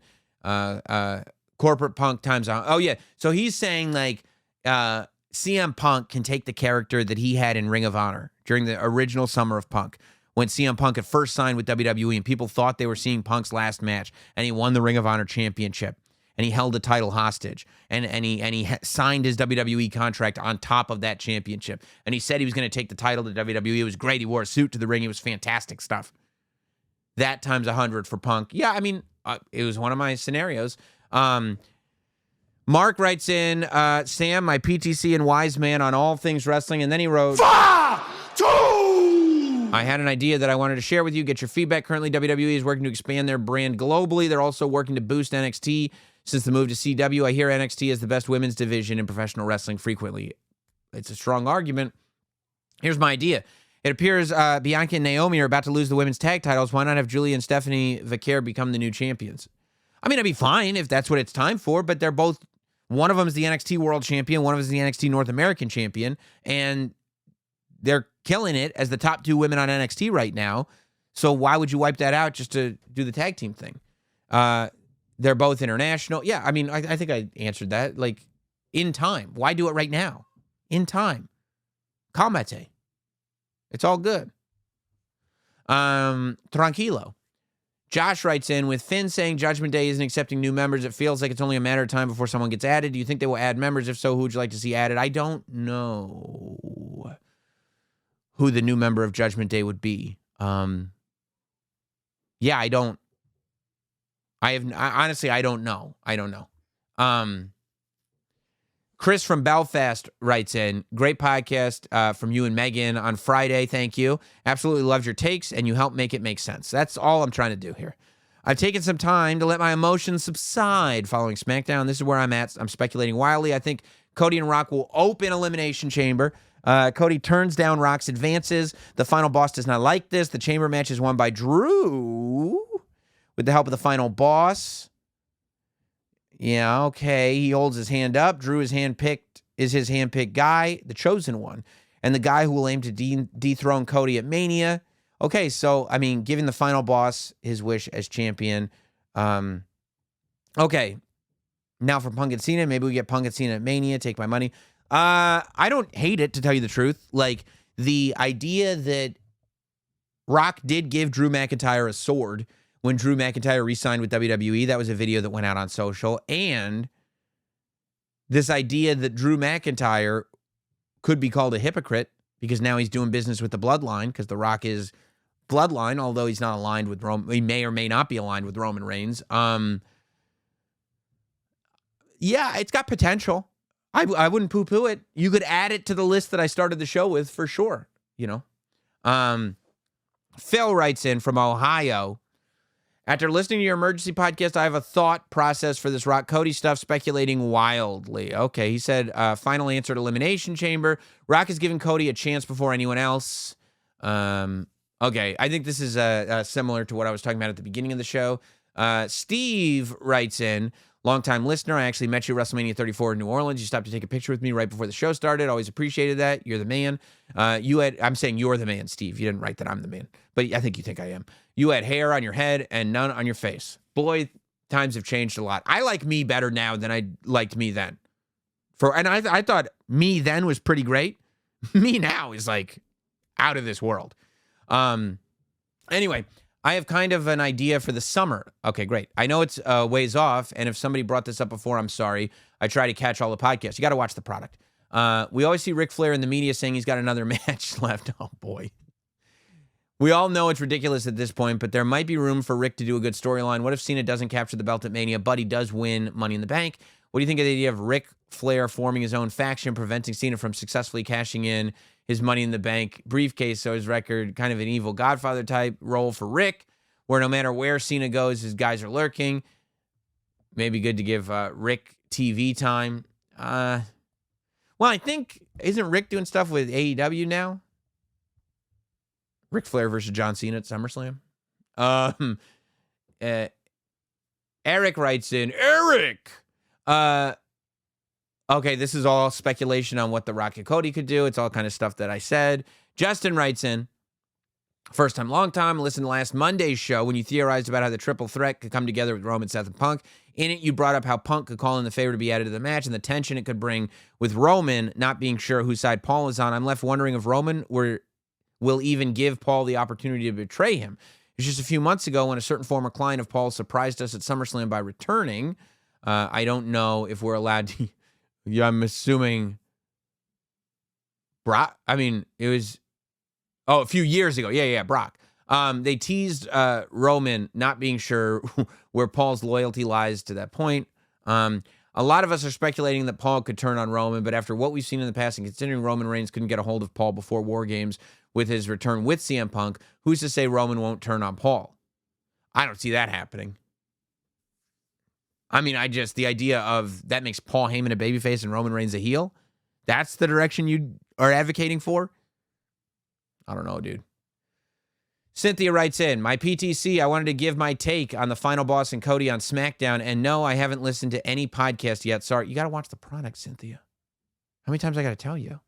corporate Punk times on. Oh, yeah. So he's saying, like, CM Punk can take the character that he had in Ring of Honor during the original summer of Punk, when CM Punk had first signed with WWE and people thought they were seeing Punk's last match, and he won the Ring of Honor championship, and he held the title hostage, and he signed his WWE contract on top of that championship, and he said he was going to take the title to WWE. It was great. He wore a suit to the ring. It was fantastic stuff. That times 100 for Punk. Yeah, I mean, it was one of my scenarios. Mark writes in, Sam, my PTC and wise man on all things wrestling, and then he wrote, I had an idea that I wanted to share with you. Get your feedback. Currently, WWE is working to expand their brand globally. They're also working to boost NXT. Since the move to CW, I hear NXT is the best women's division in professional wrestling frequently. It's a strong argument. Here's my idea. It appears Bianca and Naomi are about to lose the women's tag titles. Why not have Julia and Stephanie Vaquer become the new champions? I mean, I'd be fine if that's what it's time for, but they're both, one of them is the NXT World Champion, one of them is the NXT North American Champion, and they're killing it as the top two women on NXT right now. So why would you wipe that out just to do the tag team thing? They're both international. Yeah, I mean, I think I answered that. Like, in time. Why do it right now? In time. Calmate. It's all good. Tranquilo. Josh writes in, with Finn saying Judgment Day isn't accepting new members, it feels like it's only a matter of time before someone gets added. Do you think they will add members? If so, who would you like to see added? I don't know who the new member of Judgment Day would be. Yeah, I don't. Honestly, I don't know. Chris from Belfast writes in, great podcast from you and Megan on Friday. Thank you. Absolutely loved your takes, and you helped make it make sense. That's all I'm trying to do here. I've taken some time to let my emotions subside following SmackDown. This is where I'm at. I'm speculating wildly. I think Cody and Rock will open Elimination Chamber. Cody turns down Rock's advances. The final boss does not like this. The chamber match is won by Drew with the help of the final boss. Yeah, okay. He holds his hand up. Drew is his handpicked guy, the chosen one, and the guy who will aim to dethrone Cody at Mania. Okay, so, I mean, giving the final boss his wish as champion. Okay. Now for Punk and Cena, maybe we get Punk and Cena at Mania. Take my money. I don't hate it, to tell you the truth. Like, the idea that Rock did give Drew McIntyre a sword when Drew McIntyre re-signed with WWE. That was a video that went out on social. And this idea that Drew McIntyre could be called a hypocrite because now he's doing business with the Bloodline, because The Rock is Bloodline, although he's not aligned with Roman. He may or may not be aligned with Roman Reigns. Yeah, it's got potential. I wouldn't poo-poo it. You could add it to the list that I started the show with for sure, you know. Phil writes in from Ohio, after listening to your emergency podcast, I have a thought process for this Rock Cody stuff, speculating wildly. Okay, he said, final answer to Elimination Chamber. Rock is giving Cody a chance before anyone else. Okay, I think this is similar to what I was talking about at the beginning of the show. Steve writes in, longtime listener, I actually met you at WrestleMania 34 in New Orleans. You stopped to take a picture with me right before the show started. Always appreciated that. You're the man. I'm saying you're the man, Steve. You didn't write that I'm the man, but I think you think I am. You had hair on your head and none on your face. Boy, times have changed a lot. I like me better now than I liked me then. I thought me then was pretty great. Me now is like out of this world. Anyway, I have kind of an idea for the summer. Okay, great. I know it's ways off, and if somebody brought this up before, I'm sorry. I try to catch all the podcasts. You got to watch the product. We always see Ric Flair in the media saying he's got another match left. Oh, boy. We all know it's ridiculous at this point, but there might be room for Rick to do a good storyline. What if Cena doesn't capture the belt at Mania, but he does win Money in the Bank? What do you think of the idea of Ric Flair forming his own faction, preventing Cena from successfully cashing in his Money in the Bank briefcase, so his record, kind of an evil Godfather type role for Rick, where no matter where Cena goes, his guys are lurking? Maybe good to give Rick TV time. Well, I think, isn't Rick doing stuff with AEW now? Ric Flair versus John Cena at SummerSlam. Eric writes in, Eric! Okay, this is all speculation on what The Rock and Cody could do. It's all kind of stuff that I said. Justin writes in, First time, long time. Listen to last Monday's show when you theorized about how the triple threat could come together with Roman, Seth, and Punk. In it, you brought up how Punk could call in the favor to be added to the match and the tension it could bring with Roman not being sure whose side Paul is on. I'm left wondering if Roman will even give Paul the opportunity to betray him. It was just a few months ago when a certain former client of Paul surprised us at SummerSlam by returning. I don't know if we're allowed to. Yeah, I'm assuming Brock. I mean, it was a few years ago. Yeah, Brock. They teased Roman not being sure where Paul's loyalty lies to that point. A lot of us are speculating that Paul could turn on Roman, but after what we've seen in the past and considering Roman Reigns couldn't get a hold of Paul before War Games with his return with CM Punk, who's to say Roman won't turn on Paul? I don't see that happening. I mean, the idea of that makes Paul Heyman a babyface and Roman Reigns a heel, that's the direction you are advocating for? I don't know, dude. Cynthia writes in, my PTC, I wanted to give my take on the final boss and Cody on SmackDown, and no, I haven't listened to any podcast yet. Sorry, you got to watch the product, Cynthia. How many times I got to tell you?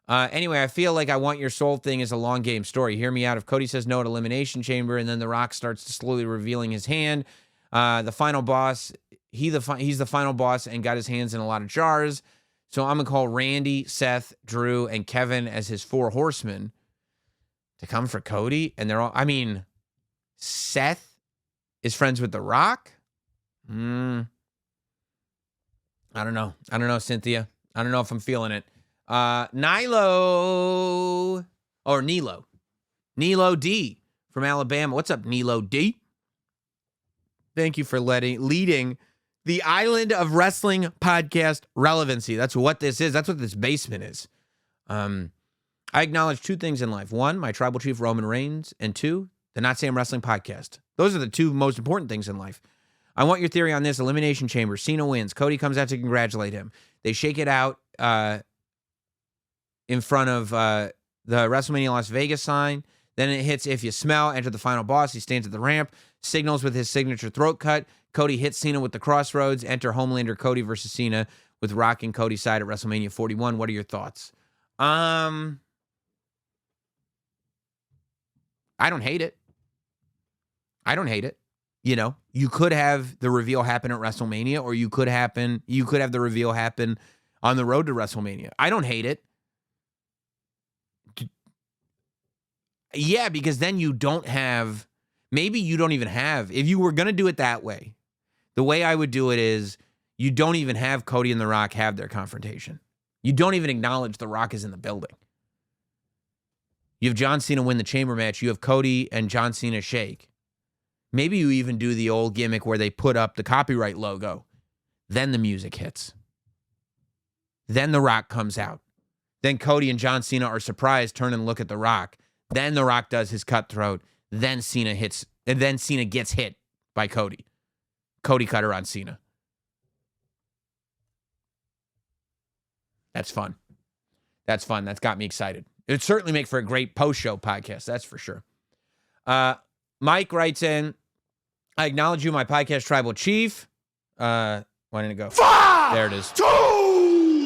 Anyway, I feel like I Want Your Soul thing is a long game story. Hear me out. If Cody says no at Elimination Chamber and then The Rock starts to slowly revealing his hand, the final boss, he's the final boss and got his hands in a lot of jars. So I'm going to call Randy, Seth, Drew, and Kevin as his 4 horsemen to come for Cody. And they're all, I mean, Seth is friends with The Rock? I don't know. I don't know, Cynthia. I don't know if I'm feeling it. Nilo D from Alabama. What's up, Nilo D? Thank you for leading the Island of Wrestling podcast relevancy. That's what this is. That's what this basement is. I acknowledge 2 things in life. 1, my tribal chief Roman Reigns, and 2, the Notsam Wrestling podcast. Those are the 2 most important things in life. I want your theory on this. Elimination Chamber. Cena wins. Cody comes out to congratulate him. They shake it out in front of the WrestleMania Las Vegas sign. Then it hits If You Smell. Enter the final boss. He stands at the ramp. Signals with his signature throat cut. Cody hits Cena with the Crossroads. Enter Homelander Cody versus Cena with Rock and Cody's side at WrestleMania 41. What are your thoughts? I don't hate it. You know, you could have the reveal happen at WrestleMania, or you could have the reveal happen on the road to WrestleMania. I don't hate it. Yeah, because then maybe you don't even have, if you were going to do it that way, the way I would do it is you don't even have Cody and The Rock have their confrontation. You don't even acknowledge The Rock is in the building. You have John Cena win the chamber match. You have Cody and John Cena shake. Maybe you even do the old gimmick where they put up the copyright logo. Then the music hits. Then The Rock comes out. Then Cody and John Cena are surprised, turn and look at The Rock. Then The Rock does his cutthroat. Then Cena gets hit by Cody. Cody cutter on Cena. That's fun. That's got me excited. It would certainly make for a great post-show podcast, that's for sure. Mike writes in, I acknowledge you, my podcast tribal chief. Why didn't it go? 5, there it is. 2.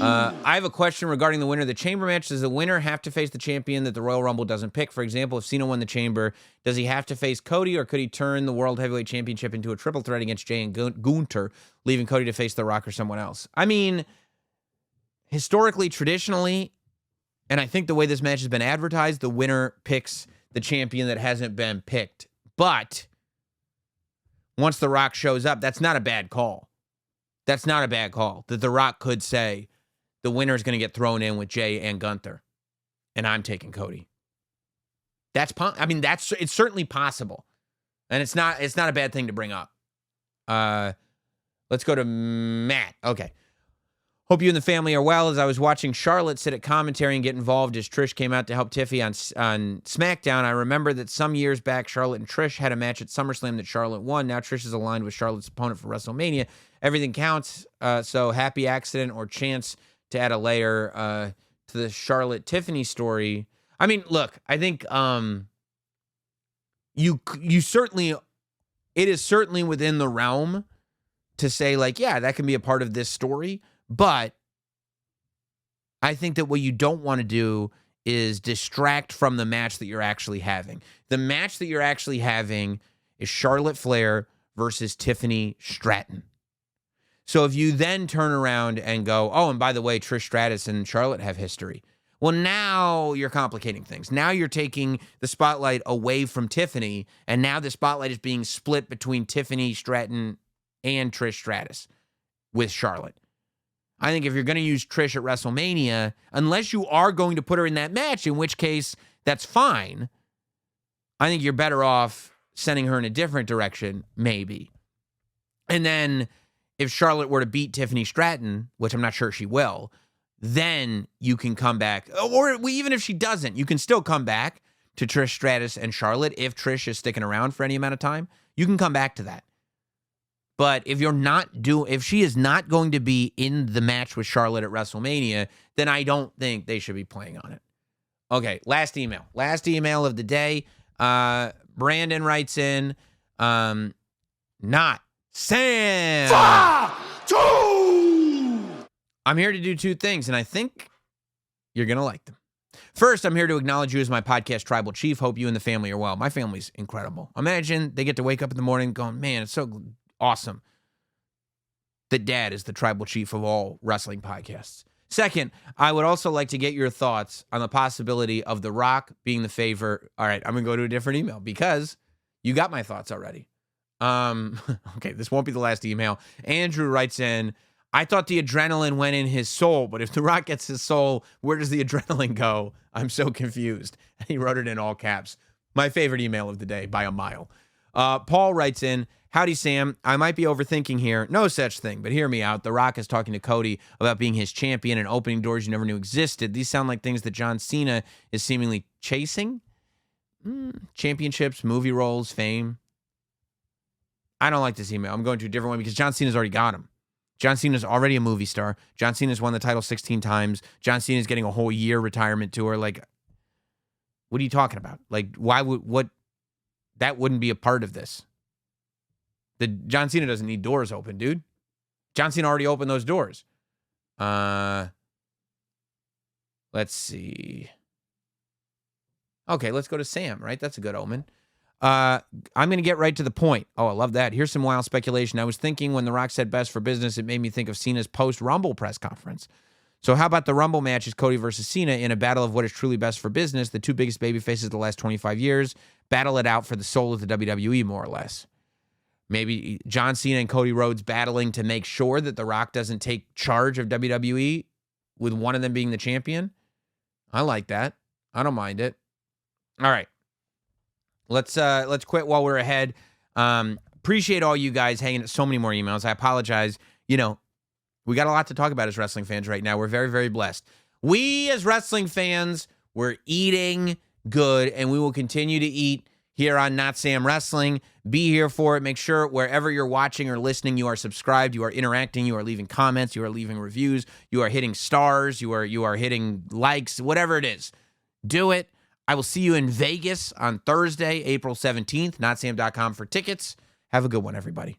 I have a question regarding the winner of the chamber match. Does the winner have to face the champion that the Royal Rumble doesn't pick? For example, if Cena won the chamber, does he have to face Cody, or could he turn the World Heavyweight Championship into a triple threat against Jey and Gunther, leaving Cody to face The Rock or someone else? I mean, historically, traditionally, and I think the way this match has been advertised, the winner picks the champion that hasn't been picked. But once The Rock shows up, that's not a bad call. That's not a bad call. That The Rock could say, the winner is going to get thrown in with Jey and Gunther, and I'm taking Cody. It's certainly possible, and it's not a bad thing to bring up. Let's go to Matt. Okay. Hope you and the family are well. As I was watching Charlotte sit at commentary and get involved as Trish came out to help Tiffy on SmackDown, I remember that some years back, Charlotte and Trish had a match at SummerSlam that Charlotte won. Now Trish is aligned with Charlotte's opponent for WrestleMania. Everything counts, so happy accident or chance to add a layer to the Charlotte-Tiffany story. I mean, look, I think you certainly, it is certainly within the realm to say, like, yeah, that can be a part of this story. But I think that what you don't want to do distract from the match that you're actually having. The match that you're actually having is Charlotte Flair versus Tiffany Stratton. So if you then turn around and go, oh, and by the way, Trish Stratus and Charlotte have history. Well, now you're complicating things. Now you're taking the spotlight away from Tiffany, and now the spotlight is being split between Tiffany Stratton and Trish Stratus with Charlotte. I think if you're going to use Trish at WrestleMania, unless you are going to put her in that match, in which case that's fine, I think you're better off sending her in a different direction, maybe. And then if Charlotte were to beat Tiffany Stratton, which I'm not sure she will, then you can come back. Or even if she doesn't, you can still come back to Trish Stratus and Charlotte if Trish is sticking around for any amount of time. You can come back to that. But if if she is not going to be in the match with Charlotte at WrestleMania, then I don't think they should be playing on it. Okay, last email. Last email of the day. Brandon writes in, not Sam. 2! I'm here to do two things, and I think you're going to like them. First, I'm here to acknowledge you as my podcast tribal chief. Hope you and the family are well. My family's incredible. Imagine they get to wake up in the morning going, man, it's so awesome that Dad is the tribal chief of all wrestling podcasts. Second, I would also like to get your thoughts on the possibility of The Rock being the favorite. All right, I'm going to go to a different email because you got my thoughts already. Okay, this won't be the last email. Andrew writes in, I thought the adrenaline went in his soul, but if The Rock gets his soul, where does the adrenaline go? I'm so confused. He wrote it in all caps. My favorite email of the day by a mile. Paul writes in, howdy, Sam. I might be overthinking here. No such thing, but hear me out. The Rock is talking to Cody about being his champion and opening doors you never knew existed. These sound like things that John Cena is seemingly chasing. Championships, movie roles, fame. I don't like this email. I'm going to a different one because John Cena's already got him. John Cena's already a movie star. John Cena's won the title 16 times. John Cena's getting a whole year retirement tour. Like, what are you talking about? Like, that wouldn't be a part of this. John Cena doesn't need doors open, dude. John Cena already opened those doors. Let's see. Okay, let's go to Sam, right? That's a good omen. I'm going to get right to the point. Oh, I love that. Here's some wild speculation. I was thinking when The Rock said best for business, it made me think of Cena's post-Rumble press conference. So how about the Rumble match is Cody versus Cena in a battle of what is truly best for business? The two biggest babyfaces of the last 25 years battle it out for the soul of the WWE, more or less. Maybe John Cena and Cody Rhodes battling to make sure that The Rock doesn't take charge of WWE with one of them being the champion. I like that. I don't mind it. All right. Let's quit while we're ahead. Appreciate all you guys hanging so many more emails. I apologize. We got a lot to talk about as wrestling fans right now. We're very, very blessed. We as wrestling fans, we're eating good, and we will continue to eat here on Notsam Wrestling. Be here for it. Make sure wherever you're watching or listening, you are subscribed, you are interacting, you are leaving comments, you are leaving reviews, you are hitting stars, you are hitting likes, whatever it is. Do it. I will see you in Vegas on Thursday, April 17th. Notsam.com for tickets. Have a good one, everybody.